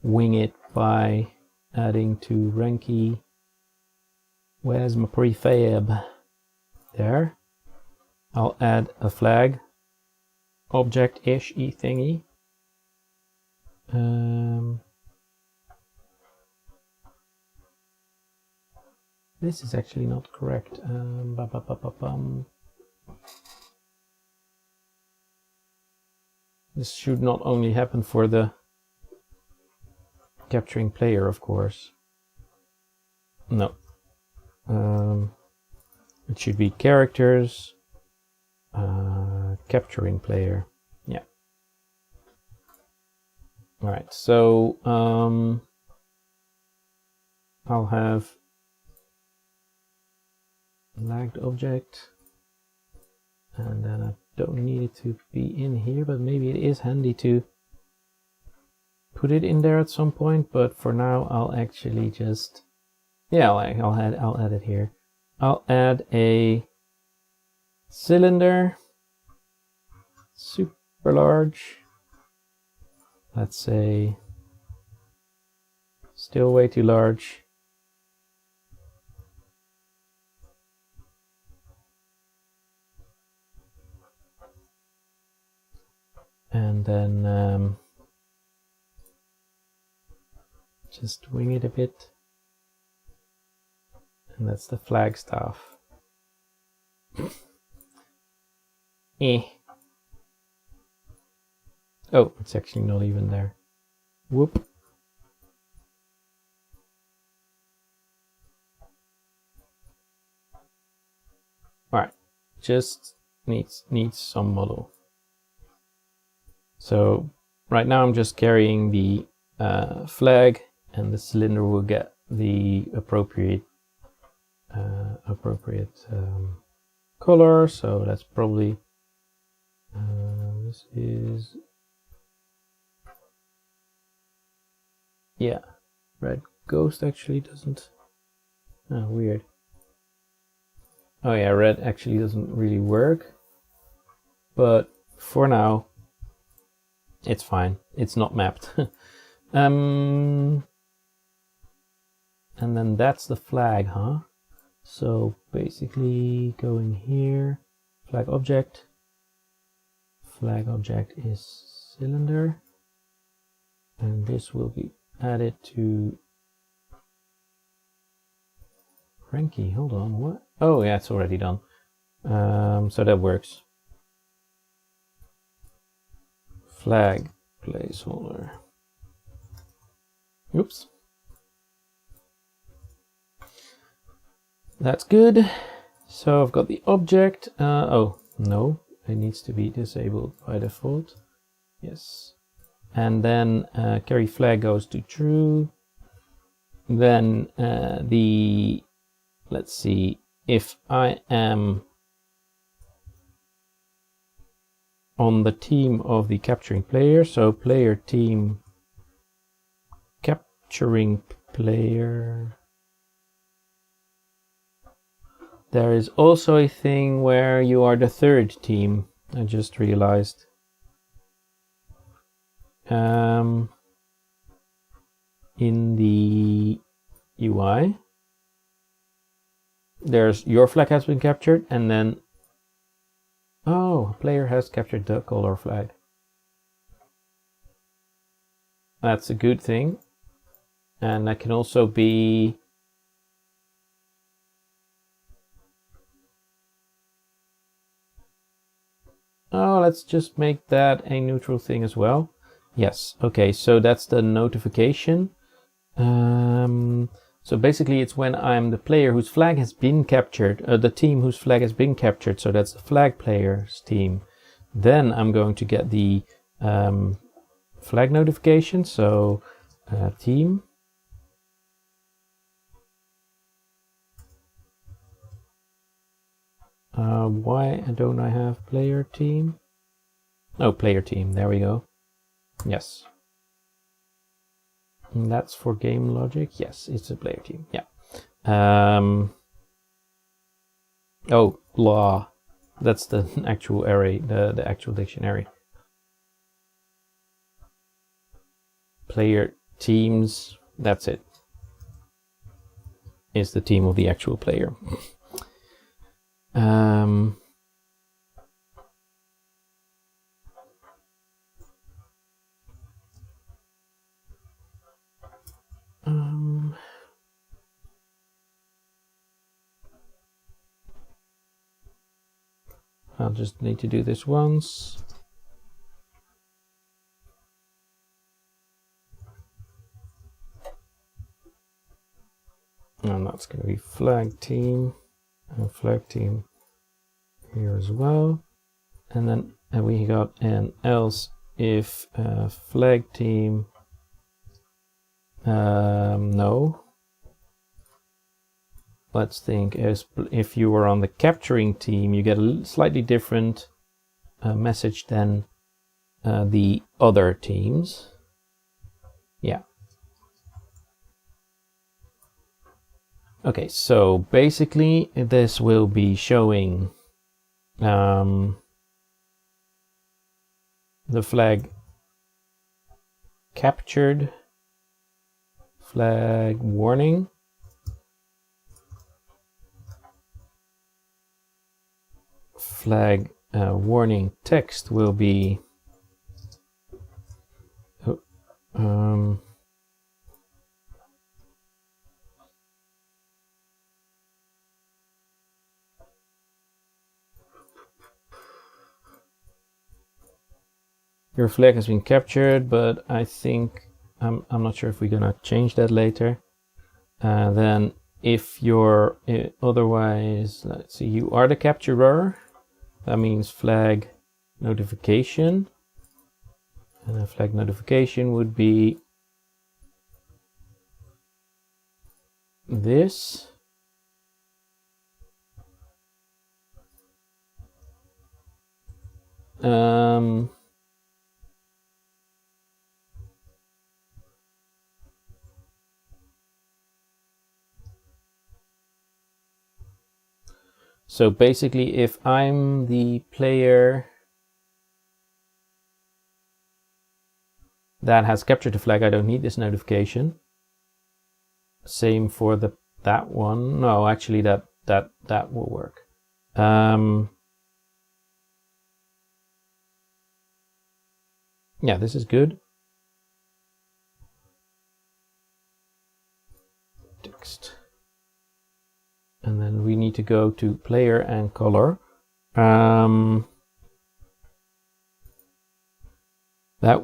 wing it by adding to Ranky. Where's my prefab? There. I'll add a flag object-ish thingy. This is actually not correct. This should not only happen for the capturing player, of course. No. It should be characters, capturing player. Yeah. All right. So I'll have lagged object, and then I don't need it to be in here, but maybe it is handy to put it in there at some point. But for now, I'll actually just, yeah, I'll add it here. I'll add a cylinder, super large. Let's say still way too large. And then just wing it a bit. And that's the flag staff. Oh, it's actually not even there. Whoop. Alright, just needs some model. So right now I'm just carrying the flag, and the cylinder will get the appropriate color. So that's probably this is, yeah, red ghost actually doesn't. Oh, weird. Oh yeah, red actually doesn't really work, but for now it's fine. It's not mapped. And then that's the flag, huh? So basically going here, flag object is cylinder, and this will be added to Ranky. Hold on, what? Oh yeah, it's already done. So that works. Flag placeholder. Oops. That's good. So I've got the object. Oh no, it needs to be disabled by default. Yes. And then carry flag goes to true. Then let's see, if I am on the team of the capturing player. So player team capturing player. There is also a thing where you are the third team. I just realized. In the UI, there's your flag has been captured, and then player has captured the color flag. That's a good thing. And that can also be let's just make that a neutral thing as well. Yes, okay, so that's the notification. So basically it's when I'm the player whose flag has been captured, the team whose flag has been captured, so that's the flag player's team. Then I'm going to get the flag notification, so team. Why don't I have player team? Oh, player team, there we go. Yes. And that's for game logic. Yes, it's a player team. Yeah. Oh, blah. That's the actual array, the actual dictionary. Player teams, that's it. Is the team of the actual player. I'll just need to do this once. And that's going to be flag team and flag team here as well. And then we got an else if flag team no. Let's think, as if you were on the capturing team, you get a slightly different message than the other teams. Yeah. Okay, so basically this will be showing the flag captured, flag warning, flag warning text will be your flag has been captured, but I think I'm not sure if we're gonna change that later. Then if you're otherwise, let's see, you are the capturer, that means flag notification, and a flag notification would be this. So basically, if I'm the player that has captured the flag, I don't need this notification. Same for that one. No, actually that will work. Yeah, this is good. Text. And then we need to go to player and color. That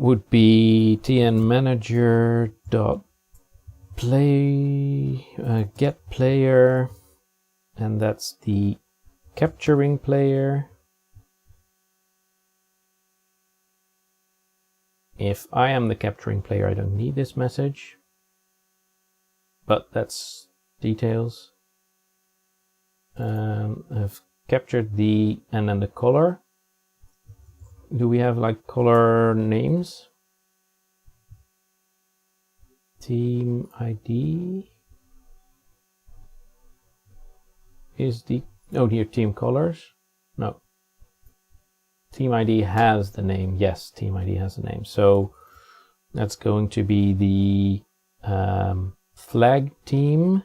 would be tnmanager.play get player, and that's the capturing player. If I am the capturing player, I don't need this message, but that's details. I've captured and then the color. do we have like color names? Team ID is the, oh, here, team colors. No, team ID has the name. Yes, team ID has the name. So that's going to be the flag team.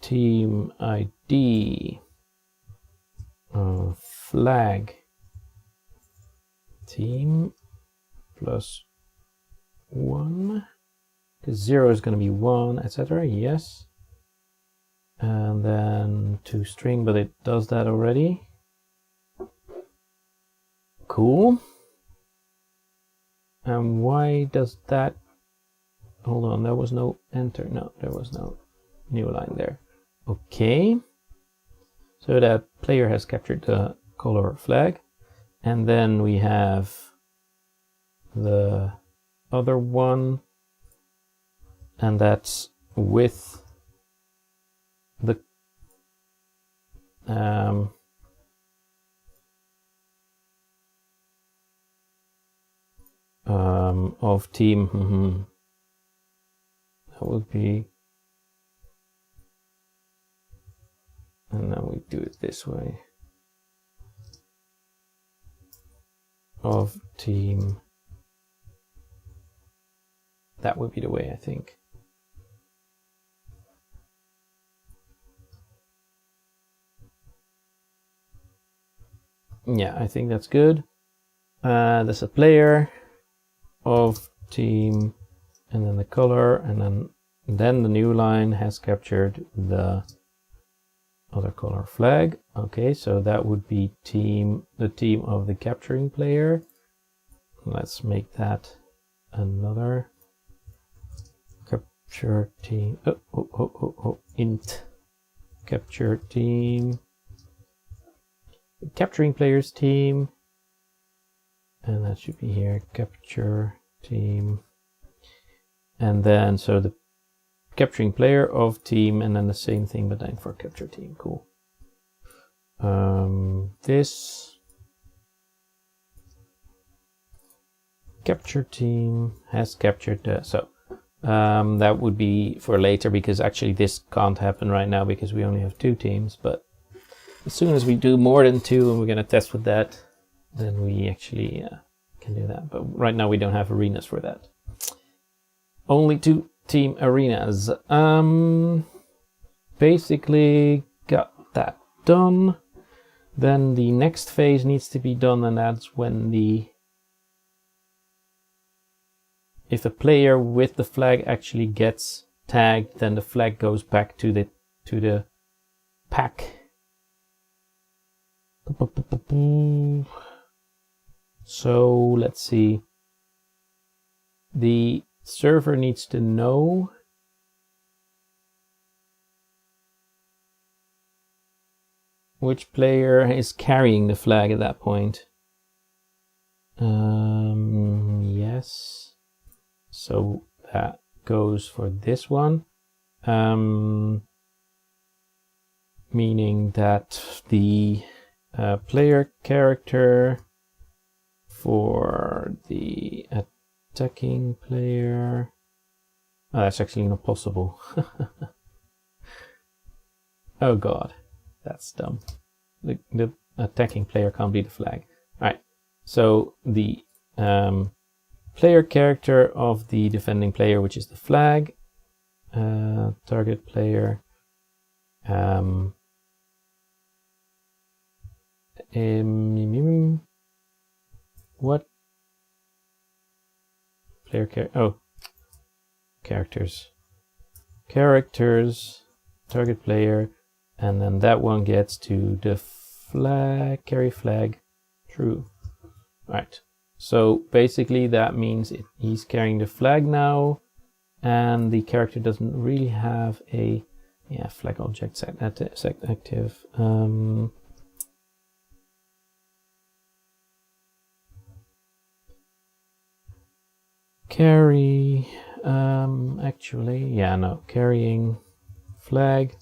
Team ID flag team plus 1, because 0 is going to be 1, etc. Yes. And then to string, but it does that already. Cool. And why does that? Hold on, there was no enter. No, there was no new line there. Okay. So that player has captured the color flag. And then we have the other one, and that's with the of team. That would be, and then we do it this way, of team. That would be the way, I think. Yeah, I think that's good. There's a player of team, and then the color, and then the new line has captured the other color flag. Okay, so that would be team, the team of the capturing player. Let's make that another capture team. Int capture team, capturing players team, and that should be here, capture team, and then so the capturing player of team, and then the same thing but then for capture team. Cool. This capture team has captured the, so that would be for later, because actually this can't happen right now because we only have 2 teams, but as soon as we do more than 2 and we're going to test with that, then we actually can do that. But right now we don't have arenas for that. Only 2 team arenas. Basically got that done. Then the next phase needs to be done, and that's when if the player with the flag actually gets tagged, then the flag goes back to the pack. So let's see. The server needs to know which player is carrying the flag at that point. Yes. So that goes for this one. Meaning that the player character for the attacking player, oh, that's actually not possible. Oh god, that's dumb. The attacking player can't be the flag. Alright, so the player character of the defending player, which is the flag, target player, what player characters, target player, and then that one gets to the flag, carry flag, true. Right, so basically that means he's carrying the flag now, and the character doesn't really have a flag object set active. Carry, actually, yeah, no, carrying flag,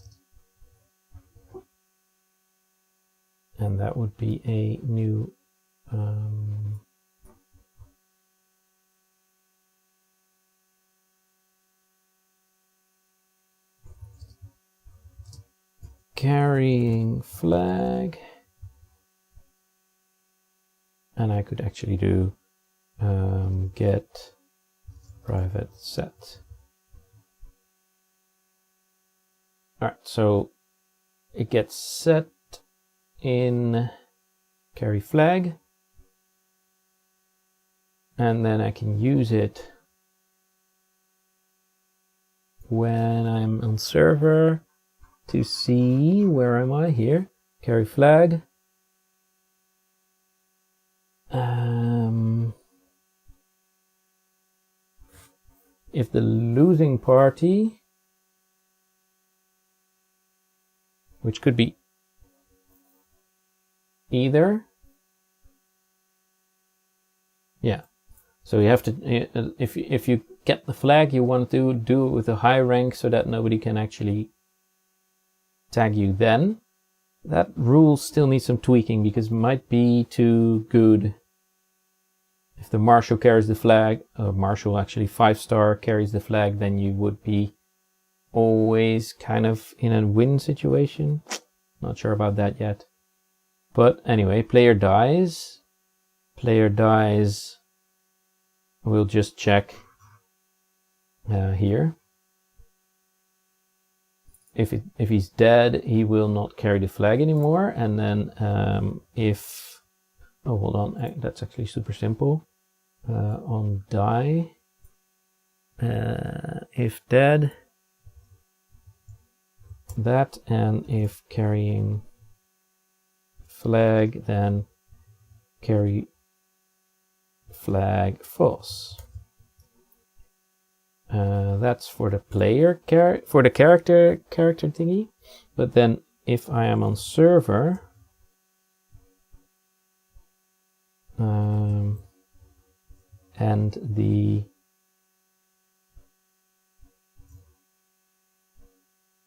and that would be a new carrying flag, and I could actually do get private set. Alright, so it gets set in carry flag, and then I can use it when I'm on server to see where am I here. Carry flag. If the losing party, which could be either, yeah. So you have to, if you get the flag, you want to do it with a high rank so that nobody can actually tag you then. That rule still needs some tweaking because it might be too good. If the marshal carries the flag, marshal actually 5-star carries the flag, then you would be always kind of in a win situation. Not sure about that yet. But anyway, player dies. Player dies. We'll just check here. If he's dead, he will not carry the flag anymore. And then if... Oh, hold on. That's actually super simple. On die, if dead, that, and if carrying flag, then carry flag false. That's for the player for the character thingy. But then if I am on server, and the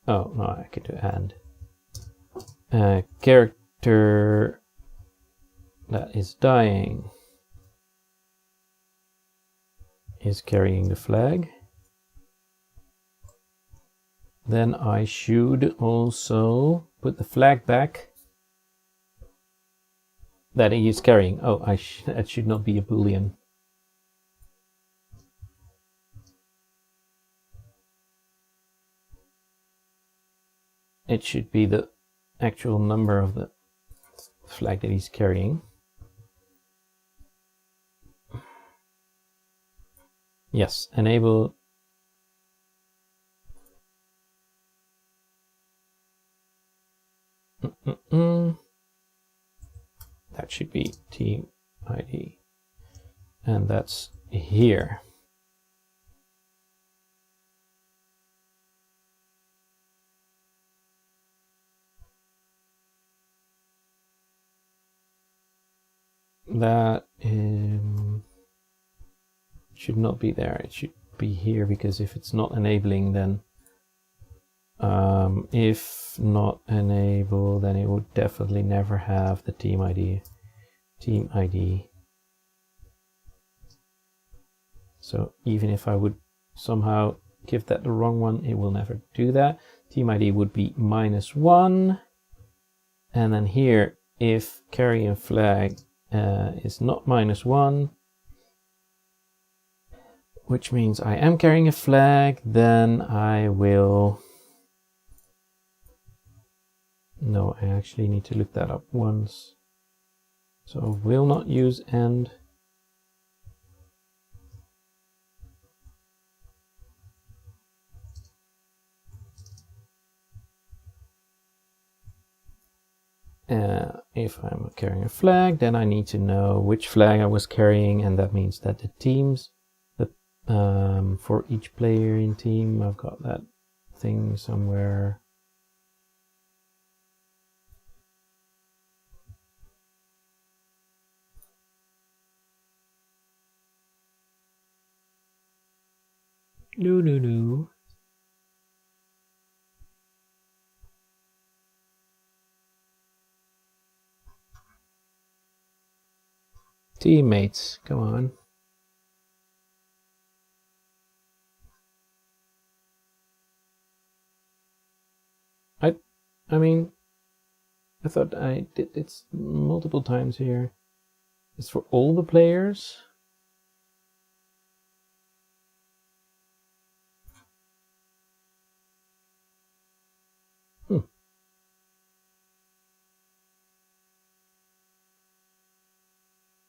oh no, I can do and character that is dying is carrying the flag, then I should also put the flag back that he is carrying. Oh, that should not be a boolean. It should be the actual number of the flag that he's carrying. Yes, enable that should be team ID, and that's here. That should not be there. It should be here, because if it's not enabling, then if not enable, then it would definitely never have the team ID. Team ID. So even if I would somehow give that the wrong one, it will never do that. Team ID would be -1, and then here, if carrying flag is not -1, which means I am carrying a flag, then I will... No, I actually need to look that up once. So will not use end. If I'm carrying a flag, then I need to know which flag I was carrying, and that means that the teams, for each player in team, I've got that thing somewhere. No. Teammates, come on. I mean, I thought I did it multiple times here. It's for all the players.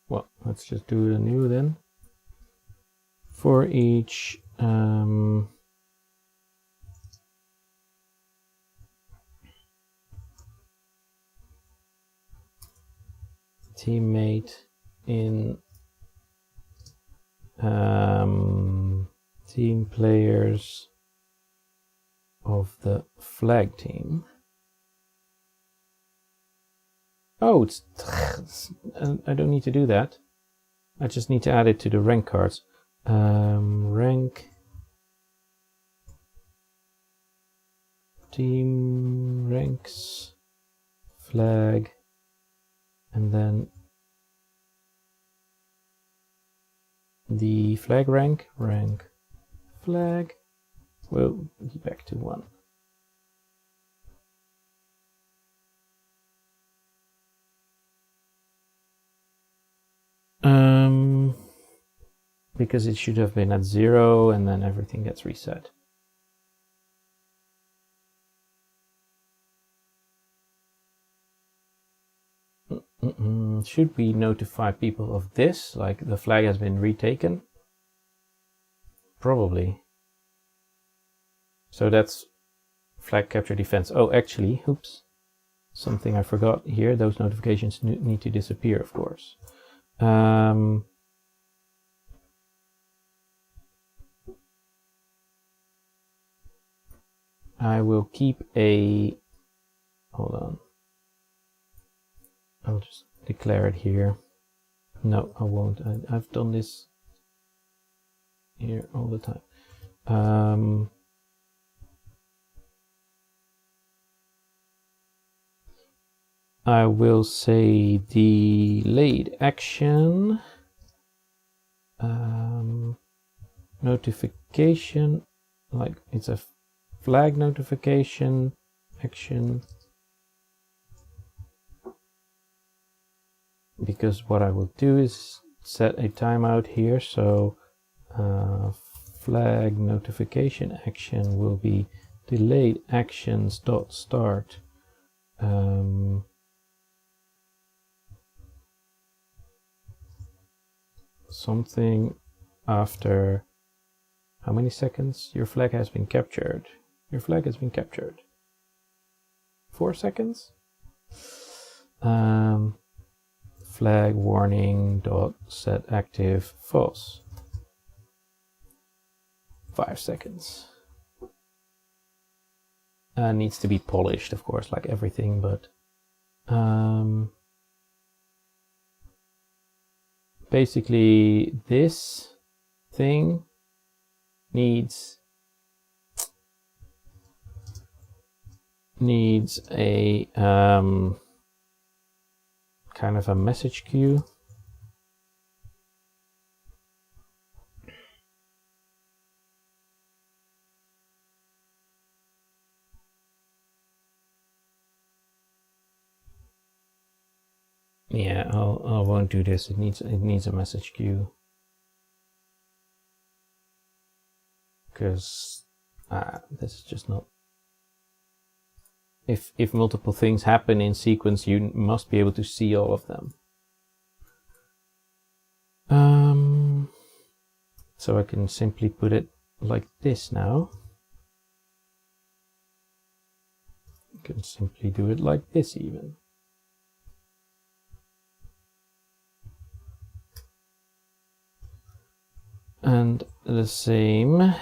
Well, let's just do it anew then. For each teammate in team players of the flag team. Oh, it's I don't need to do that. I just need to add it to the rank cards. Rank team ranks flag, and then the flag rank flag will be back to 1. Because it should have been at 0 and then everything gets reset. Should we notify people of this, like the flag has been retaken? Probably. So that's flag capture defense. Oh, actually, oops, something I forgot here. Those notifications need to disappear, of course. I will keep a, hold on, I'll just declare it here. No, I won't. I've done this here all the time. I will say delayed action notification, like it's a flag notification action, because what I will do is set a timeout here. So flag notification action will be delayed actions dot start something after how many seconds? Your flag has been captured. Your flag has been captured. 4 seconds. Flag warning dot set active false. 5 seconds. Needs to be polished, of course, like everything, but basically this thing needs a kind of a message queue. Yeah, I won't do this. It needs a message queue, because this is just not. If multiple things happen in sequence, you must be able to see all of them. So I can simply put it like this now. I can simply do it like this even. And the same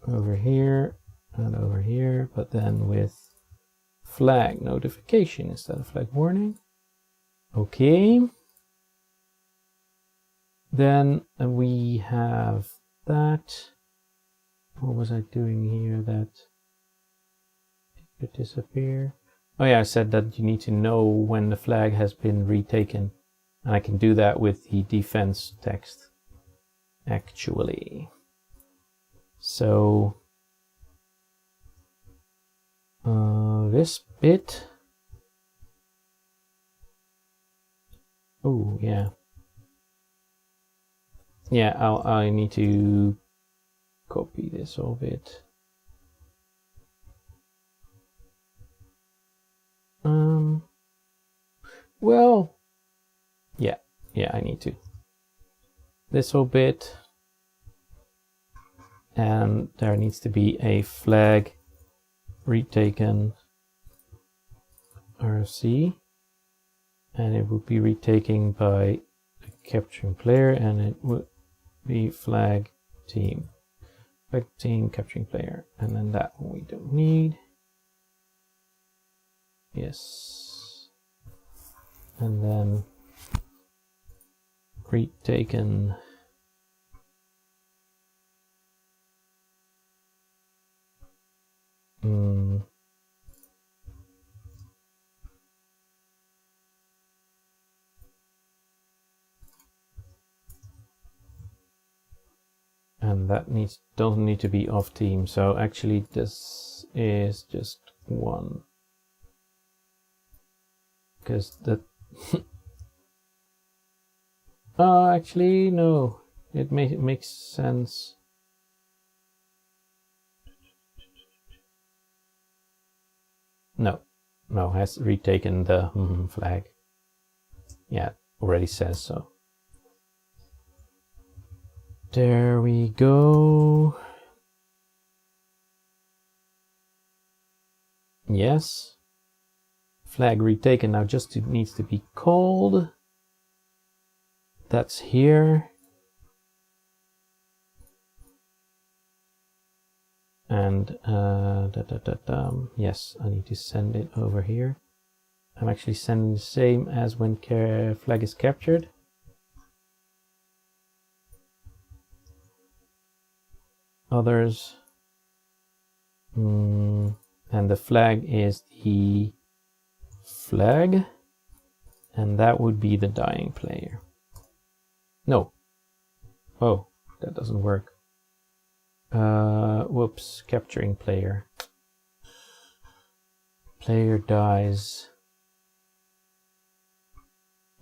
over here and over here, but then with flag notification instead of flag warning. Okay. Then we have that. What was I doing here that it could disappear? Oh yeah, I said that you need to know when the flag has been retaken. And I can do that with the defense text actually. So this bit, oh yeah, I need to copy this whole bit. Well, yeah, I need to. This whole bit, and there needs to be a flag retaken RC, and it would be retaken by the capturing player, and it would be flag team capturing player, and then that one we don't need. Yes, and then retaken and that doesn't need to be off team, so actually this is just one, because that actually no, it makes sense. No, has retaken the flag. Yeah, it already says so. There we go. Yes. Flag retaken now just needs to be called. That's here. And yes, I need to send it over here. I'm actually sending the same as when flag is captured. Others. And the flag is the flag, and that would be the dying player. No. Oh, that doesn't work. Whoops, capturing player. Player dies.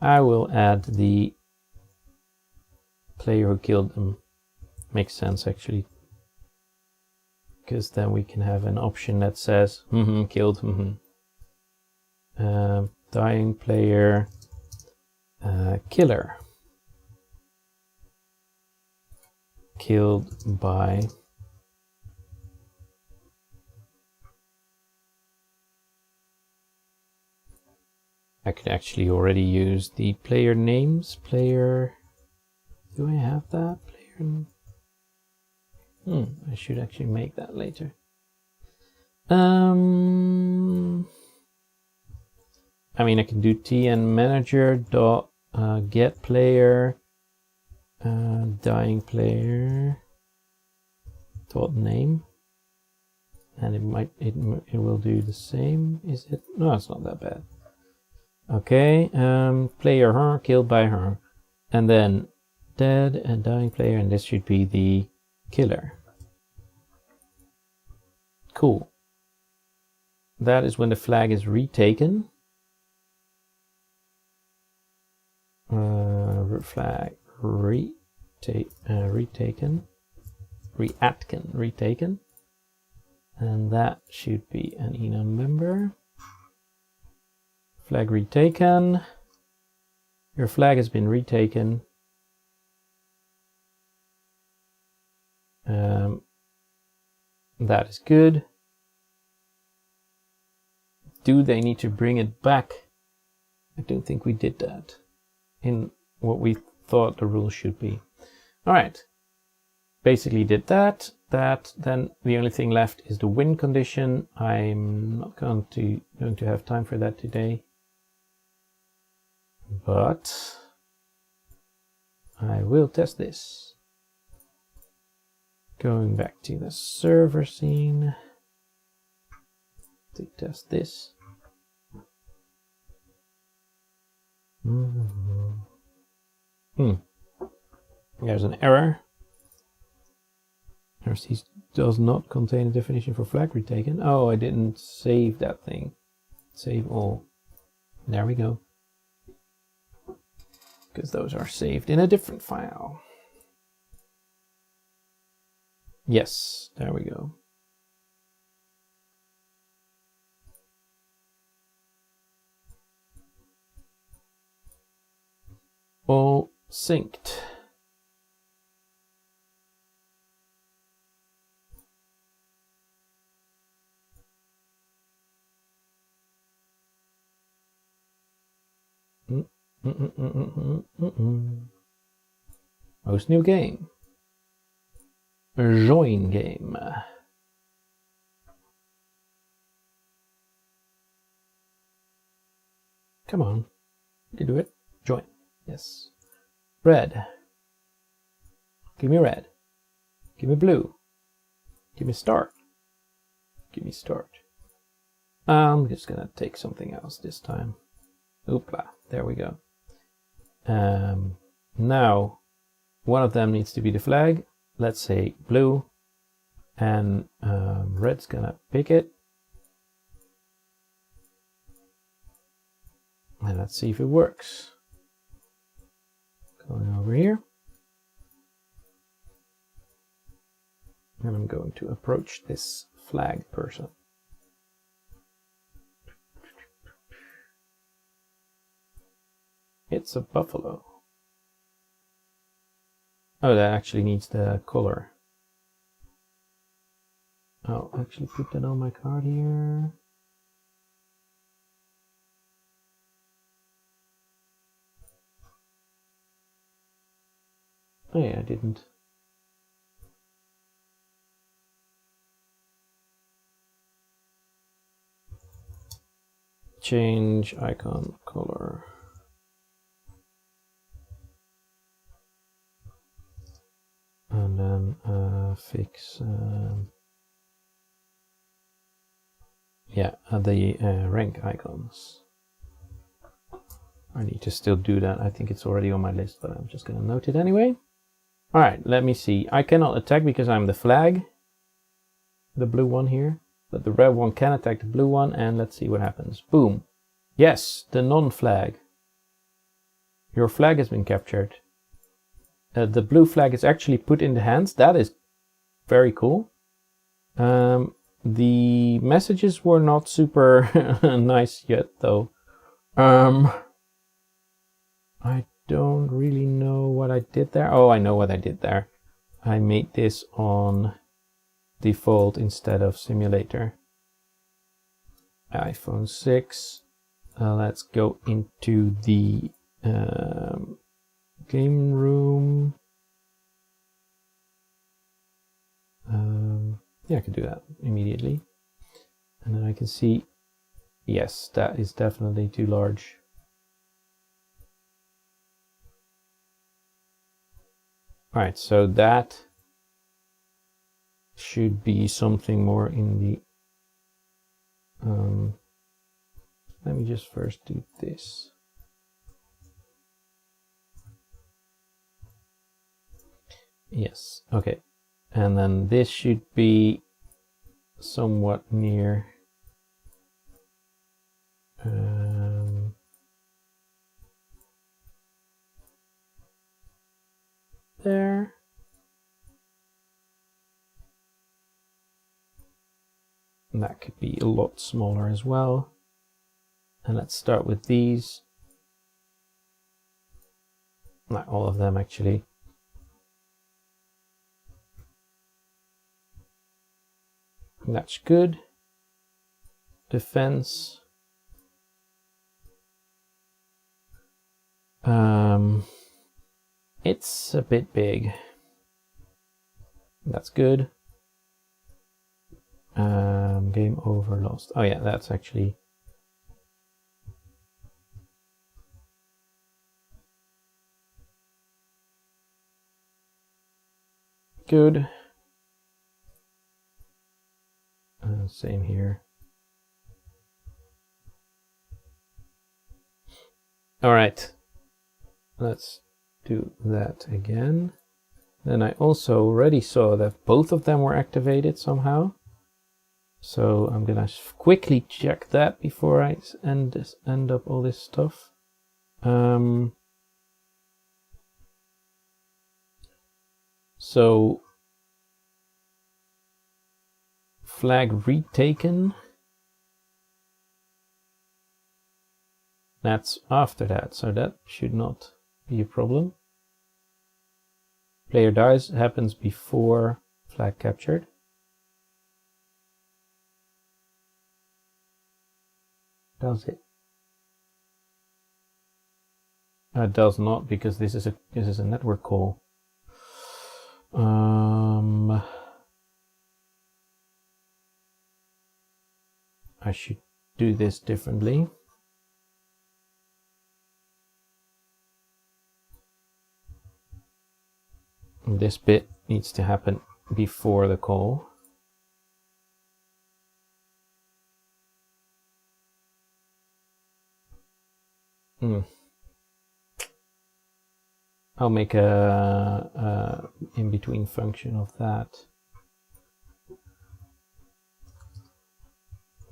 I will add the player who killed them. Makes sense actually, because then we can have an option that says killed. Dying player, killer, killed by I could actually already use the player names. Player, do I have that? Player, I should actually make that later. I mean, I can do tn manager dot get player dying player dot name, and it will do the same. Is it? No, it's not that bad. Okay, player her killed by her, and then dead and dying player, and this should be the killer. Cool. That is when the flag is retaken. Flag retaken, retaken, and that should be an enum member. Flag retaken. Your flag has been retaken. That is good. Do they need to bring it back? I don't think we did that in what we thought the rules should be. All right. Basically did that. Then the only thing left is the win condition. I'm not going to have time for that today, but I will test this. Going back to the server scene to test this. There's an error. RC does not contain a definition for flag retaken. Oh, I didn't save that thing. Save all. There we go. Because those are saved in a different file. Yes, there we go. All synced. Host new game. Join game. Come on. You can do it. Join. Yes. Red. Give me red. Give me blue. Give me start. Give me start. I'm just gonna take something else this time. Oopla. There we go. Now, one of them needs to be the flag. Let's say blue. And red's gonna pick it. And let's see if it works. Going over here. And I'm going to approach this flag person. It's a buffalo. Oh, that actually needs the color. I'll actually put that on my card here. Oh yeah, I didn't. Change icon color. And then fix the rank icons. I need to still do that. I think it's already on my list, but I'm just going to note it anyway. All right, let me see. I cannot attack because I'm the flag, the blue one here, but the red one can attack the blue one, and let's see what happens. Boom. Yes, the non-flag. Your flag has been captured. The blue flag is actually put in the hands. That is very cool. The messages were not super nice yet, though. I don't really know what I did there. Oh, I know what I did there. I made this on default instead of simulator. iPhone 6. Let's go into the game room. Yeah, I can do that immediately. And then I can see, yes, that is definitely too large. All right, so that should be something more in the... let me just first do this. Yes, okay. And then this should be somewhat near there. And that could be a lot smaller as well. And let's start with these. Not all of them, actually. That's good. Defense. It's a bit big. That's good. Game over, lost. Oh yeah, that's actually... good. Same here. All right. Let's do that again. Then I also already saw that both of them were activated somehow. So I'm gonna quickly check that before I end up all this stuff. So flag retaken. That's after that, so that should not be a problem. Player dies happens before flag captured. Does it? It does not, because this is a network call. I should do this differently. This bit needs to happen before the call. I'll make a in-between function of that.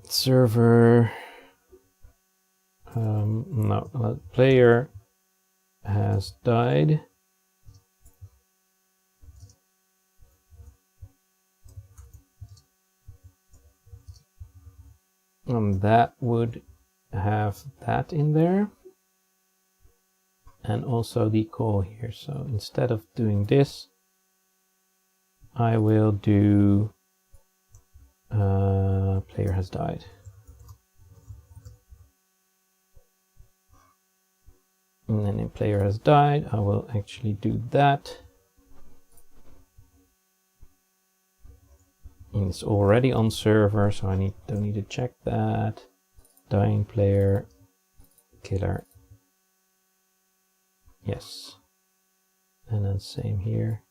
Server, no, player has died. That would have that in there. And also the call here. So instead of doing this, I will do player has died. And then in player has died, I will actually do that. And it's already on server, so I don't need to check that. Dying player, killer. Yes. And then same here.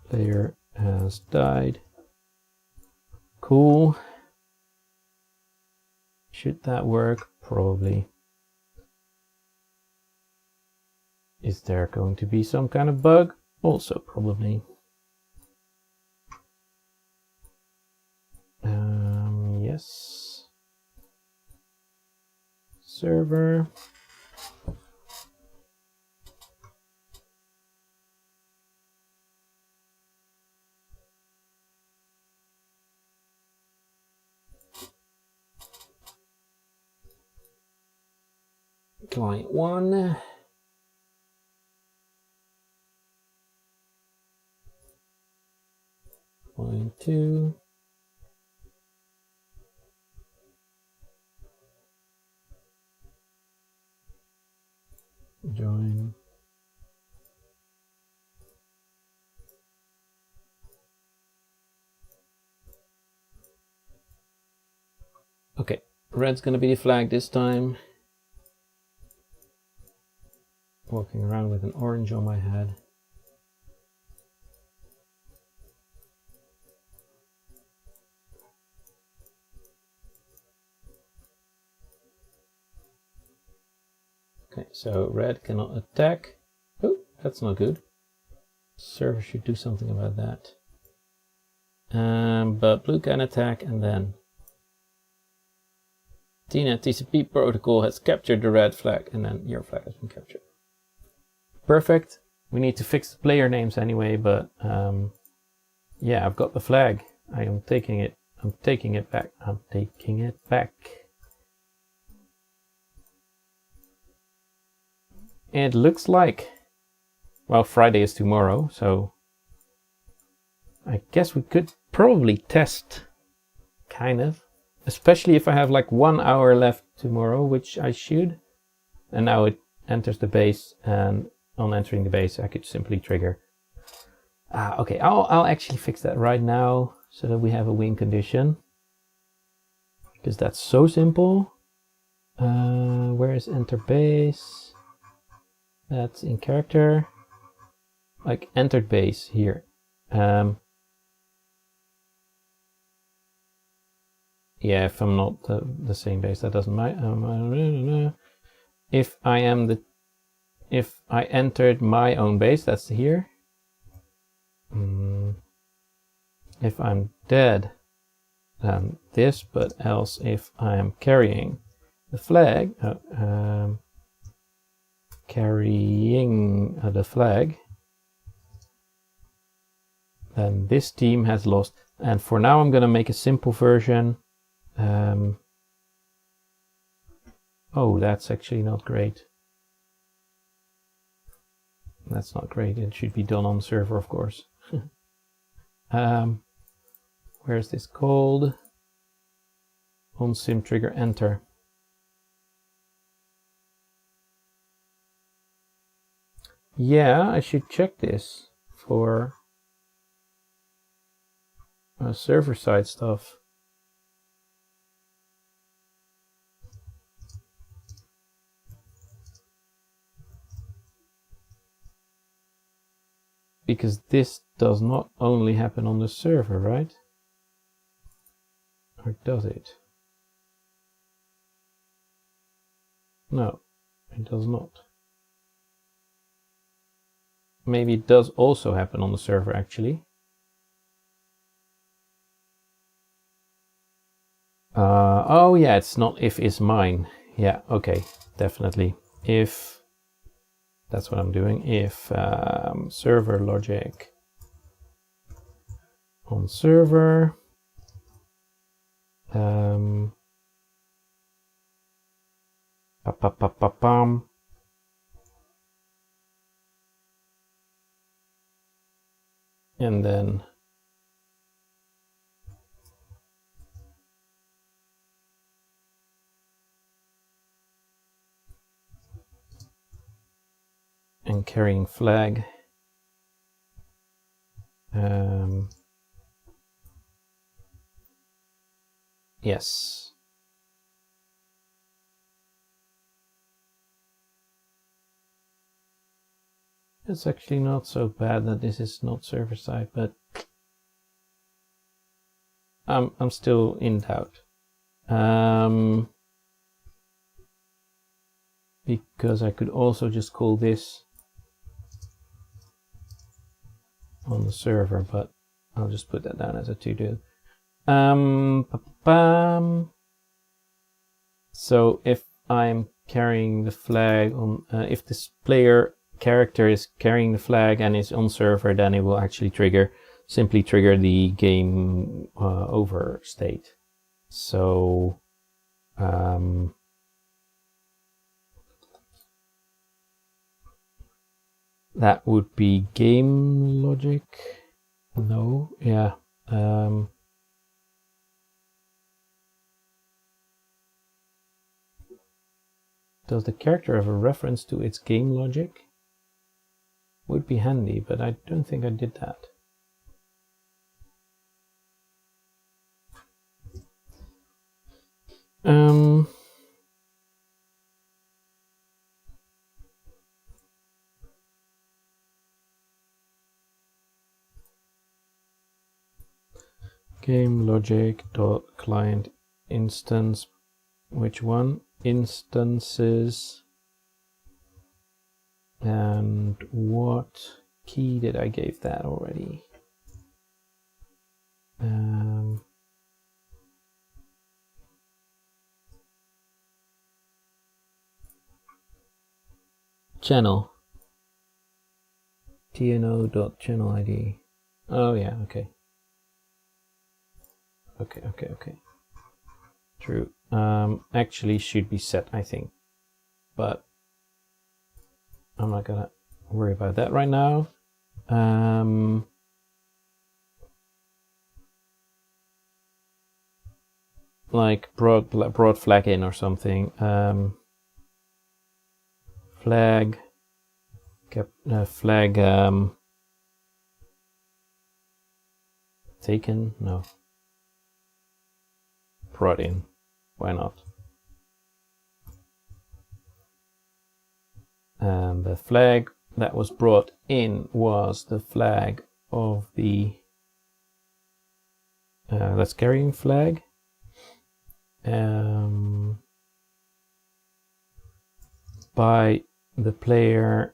Player has died. Cool. Should that work? Probably. Is there going to be some kind of bug? Also probably. Yes. Server. Client 1. Client 2. Join. Okay, red's gonna be the flag this time. Walking around with an orange on my head. Okay, so red cannot attack. Oh, that's not good. Server should do something about that. But blue can attack, and then TNet TCP protocol has captured the red flag, and then your flag has been captured. Perfect. We need to fix the player names anyway, but yeah, I've got the flag. I am taking it. I'm taking it back. I'm taking it back. It looks like, well, Friday is tomorrow, so I guess we could probably test, kind of. Especially if I have like 1 hour left tomorrow, which I should. And now it enters the base, and on entering the base, I could simply trigger. Okay, I'll actually fix that right now so that we have a win condition. Because that's so simple. Where is enter base? That's in character. Like entered base here. Yeah, if I'm not the same base, that doesn't matter. I don't know. If I am if I entered my own base, that's here. If I'm dead, then this, but else if I am carrying the flag, then this team has lost. And for now, I'm going to make a simple version. Oh, that's actually not great. That's not great. It should be done on the server, of course. Where's this called? On sim trigger enter. Yeah, I should check this for server side stuff. Because this does not only happen on the server, right? Or does it? No, it does not. Maybe it does also happen on the server, actually. Oh yeah, it's not if is mine. Yeah, okay, definitely. If, that's what I'm doing. If server logic on server, and then and carrying flag. Yes. It's actually not so bad that this is not server side, but I'm still in doubt. Because I could also just call this on the server, but I'll just put that down as a to-do. So if I'm carrying the flag on, if this player character is carrying the flag and is on server, then it will actually simply trigger the game over state. So that would be game logic. No, yeah. Does the character have a reference to its game logic? Would be handy, but I don't think I did that. Game logic dot client instance. Which one? Instances. And what key did I give that already? Channel. TNO.channel ID. Oh yeah, okay. Okay. True. Actually should be set, I think. But I'm not gonna worry about that right now. Like brought flag in or something. Flag taken? No. Brought in. Why not? And the flag that was brought in was the flag of the that's carrying flag. By the player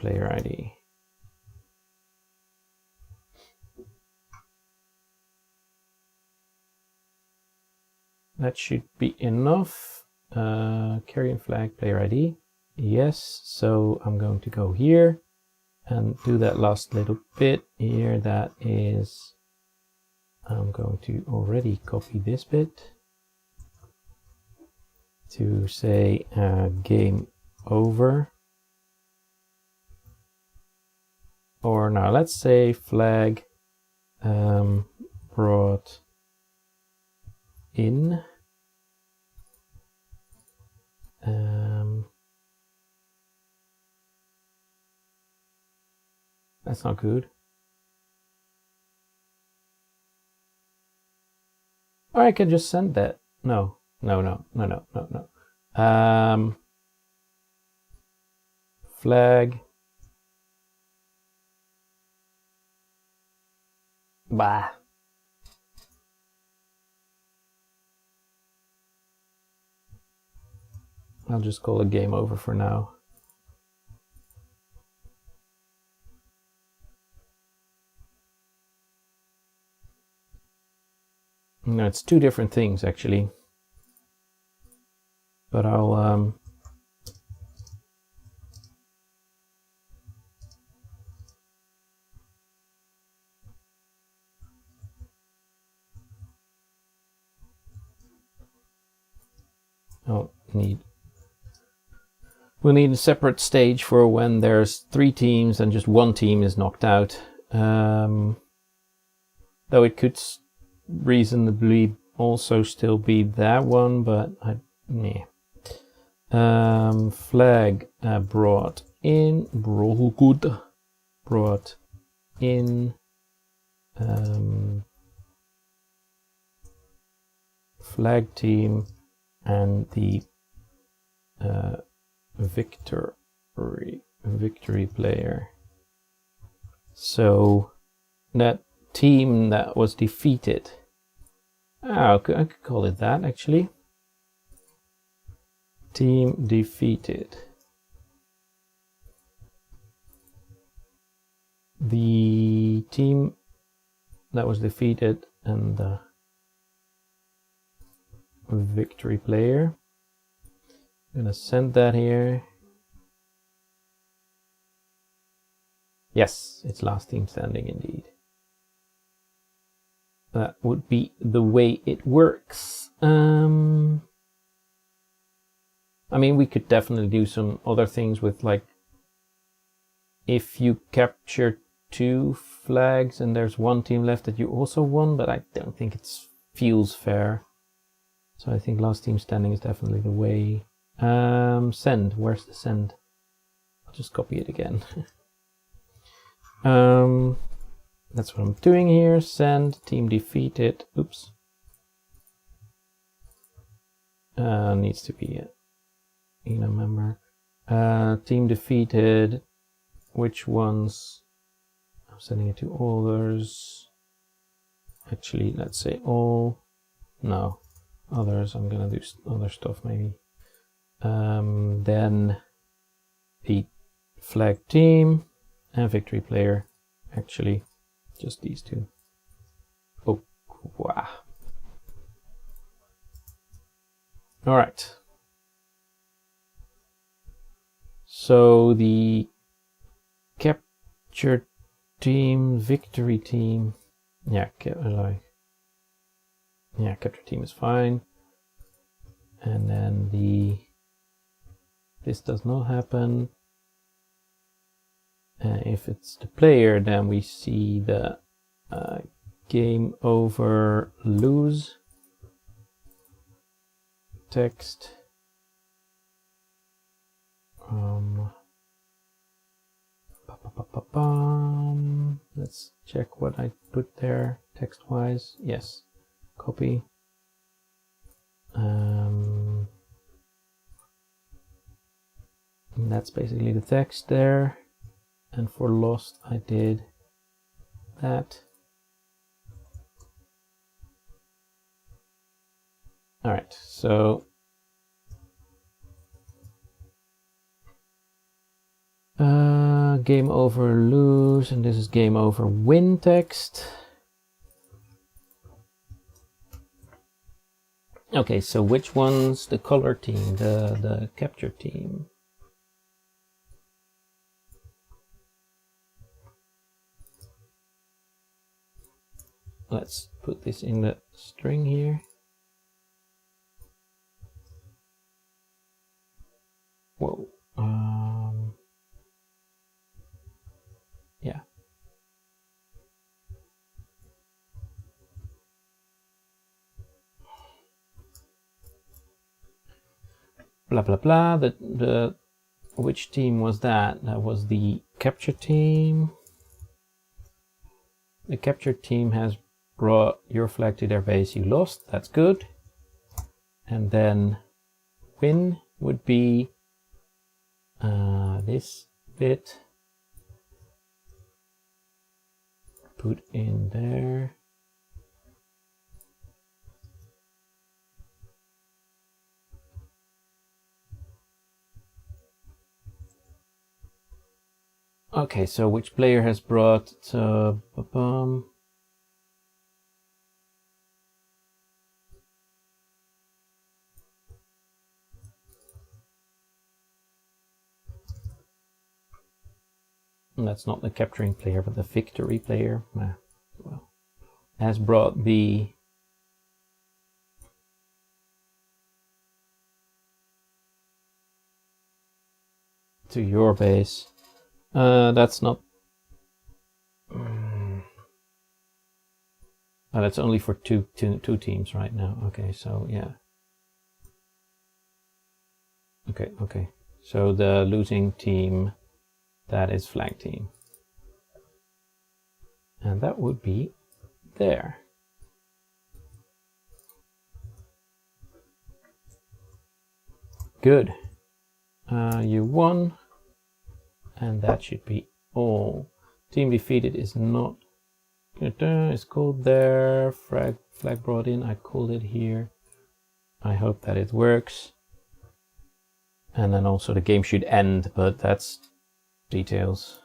ID. That should be enough. Carry and flag player ID. Yes, so I'm going to go here and do that last little bit here. That is, I'm going to already copy this bit to say game over. Or now let's say flag brought in. That's not good. Or I can just send that. No. Flag. Bah. I'll just call it game over for now. No, it's two different things actually. But I'll we'll need a separate stage for when there's 3 teams and just 1 team is knocked out. Though it could reasonably also still be that one, but flag brought in flag team and the victory player. So that team that was defeated. I could call it that actually. Team defeated. The team that was defeated and the victory player. I'm gonna send that here. Yes, it's last team standing indeed. That would be the way it works. I mean, we could definitely do some other things with, like, if you capture 2 flags and there's 1 team left that you also won, but I don't think it feels fair. So I think last team standing is definitely the way. Send. Where's the send? I'll just copy it again. That's what I'm doing here. Send. Team defeated. Oops. Needs to be a member. Team defeated. Which ones? I'm sending it to others. Actually, let's say all. No, others. I'm gonna do other stuff maybe. Then the flag team and victory player. Actually, just these 2. Oh, wow. All right. So the capture team, victory team. Yeah, capture team is fine. And then this does not happen. If it's the player, then we see the game over lose text. Let's check what I put there text wise. Yes, copy. And that's basically the text there. And for lost, I did that. All right, so Game over lose, and this is game over win text. Okay, so which one's the color team, the capture team? Let's put this in the string here. Whoa. Yeah. Blah blah blah. The which team was that? That was the capture team. The capture team has brought your flag to their base. You lost. That's good. And then win would be this bit. Put in there. Okay, so which player has brought that's not the capturing player, but the victory player. Well, has brought the to your base. That's not. Oh, that's only for two teams right now. Okay, so yeah. Okay. So the losing team, that is flag team, and that would be there. Good. You won. And that should be all. Team defeated is not. It's called there. Flag brought in. I called it here. I hope that it works. And then also the game should end, but that's details.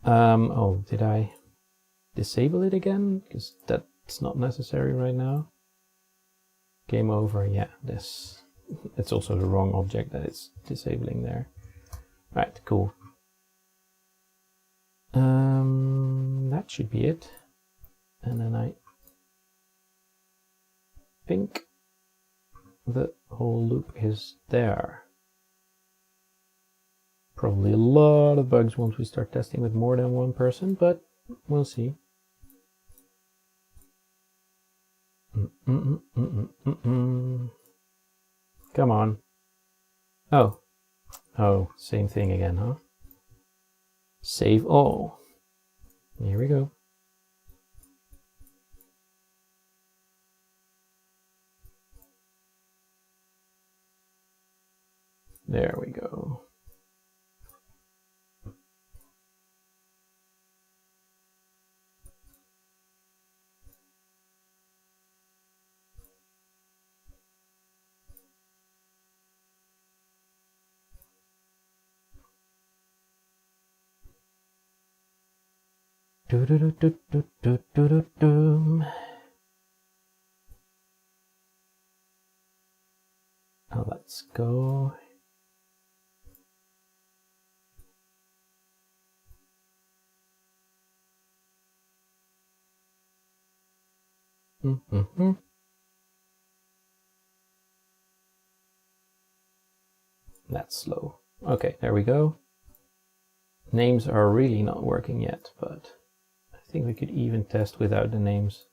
Oh, did I disable it again? Because that's not necessary right now. Game over. Yeah, this. It's also the wrong object that it's disabling there. Right, cool. That should be it. And then I think the whole loop is there. Probably a lot of bugs once we start testing with more than one person, but we'll see. Come on. Oh, same thing again, huh? Save all. Here we go. There we go. Now let's go. That's slow. Okay, there we go. Names are really not working yet, but I think we could even test without the names.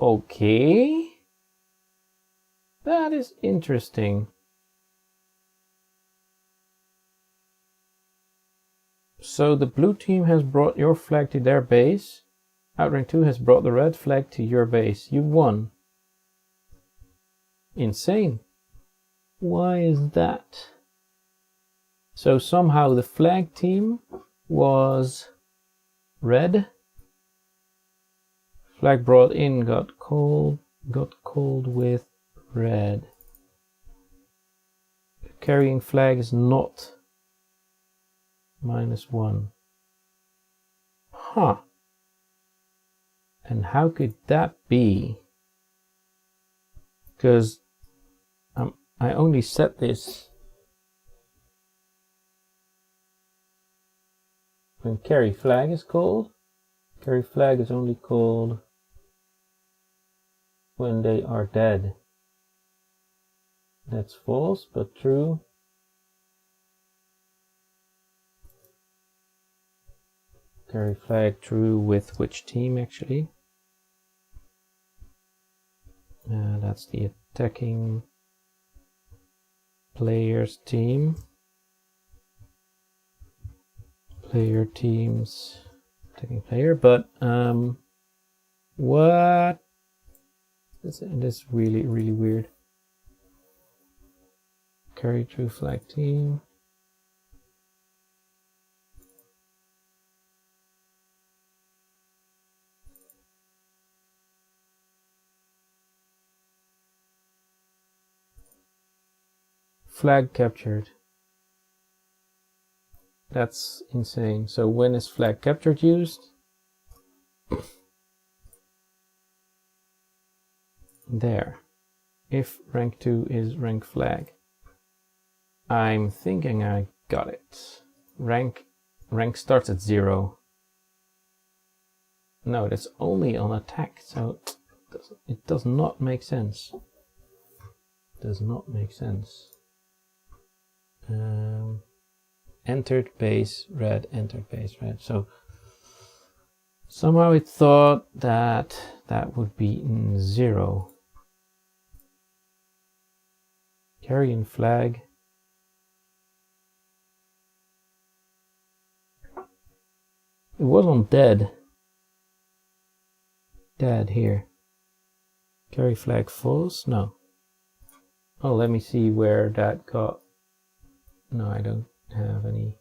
Okay. That is interesting. So the blue team has brought your flag to their base. Outranked 2 has brought the red flag to your base. You won. Insane. Why is that? So somehow the flag team was red. Flag brought in got cold with red. Carrying flag is not -1. Huh. And how could that be? Because I only set this when carry flag is called. Carry flag is only called when they are dead. That's false, but true. Carry flag true with which team actually? That's the attacking players team. Player teams attacking player, but what? This is really weird. Carry true flag team. Flag captured. That's insane. So when is flag captured used? There. If rank 2 is rank flag. I'm thinking I got it. Rank starts at 0. No, that's only on attack, so it does not make sense. Does not make sense. Entered base red, entered base red. So somehow it thought that that would be 0. Carry and flag. It was on dead. Dead here. Carry flag false? No. Oh, let me see where that got. No, I don't have any.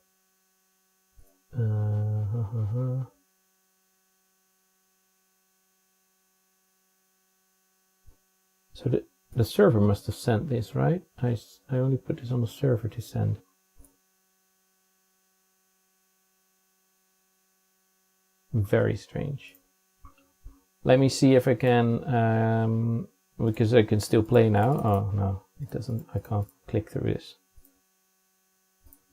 So the server must have sent this, right? I only put this on the server to send. Very strange. Let me see if I can, because I can still play now. Oh no, it doesn't. I can't click through this.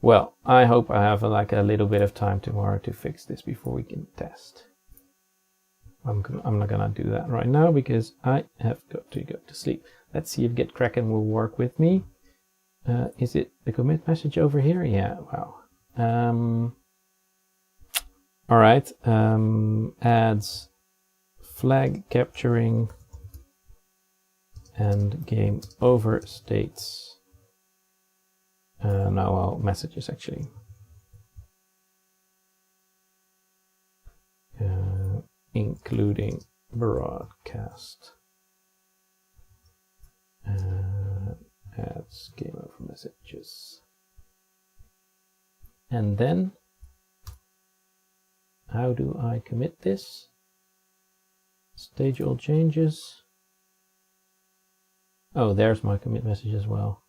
Well, I hope I have like a little bit of time tomorrow to fix this before we can test. I'm not gonna do that right now because I have got to go to sleep. Let's see if Get Kraken will work with me. Is it the commit message over here? Yeah. Wow. All right. Adds flag capturing and game over states. No, well, messages actually. Including broadcast. Adds game over messages. And then, how do I commit this? Stage all changes. Oh, there's my commit message as well.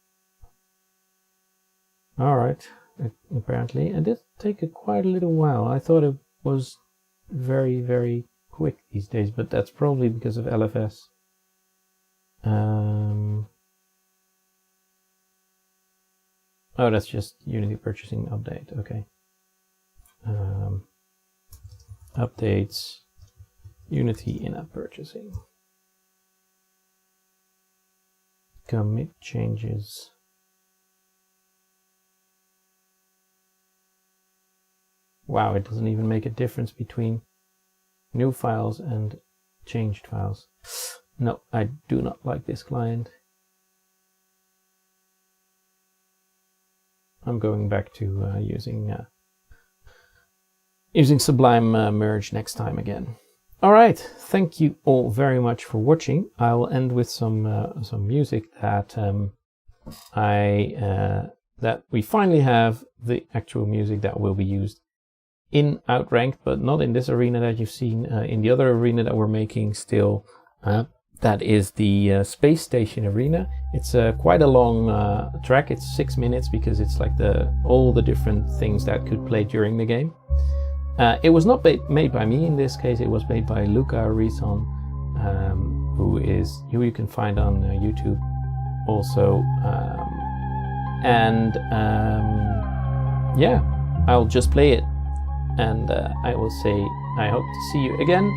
All right, apparently, it did take quite a little while. I thought it was very quick these days, but that's probably because of LFS. Oh, that's just Unity purchasing update. Okay. Updates Unity in-app purchasing. Commit changes. Wow, it doesn't even make a difference between new files and changed files. No, I do not like this client. I'm going back to using Sublime Merge next time again. All right, thank you all very much for watching. I will end with some music that that we finally have the actual music that will be used in Outranked, but not in this arena that you've seen. In the other arena that we're making still that is the Space Station Arena. It's quite a long track. It's 6 minutes because it's like all the different things that could play during the game. It was not made by me in this case. It was made by Luca Rison, who you can find on YouTube also. Yeah, I'll just play it, and I will say I hope to see you again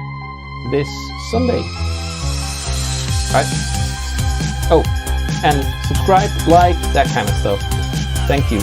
this Sunday. Right. Oh, and subscribe, like, that kind of stuff. Thank you.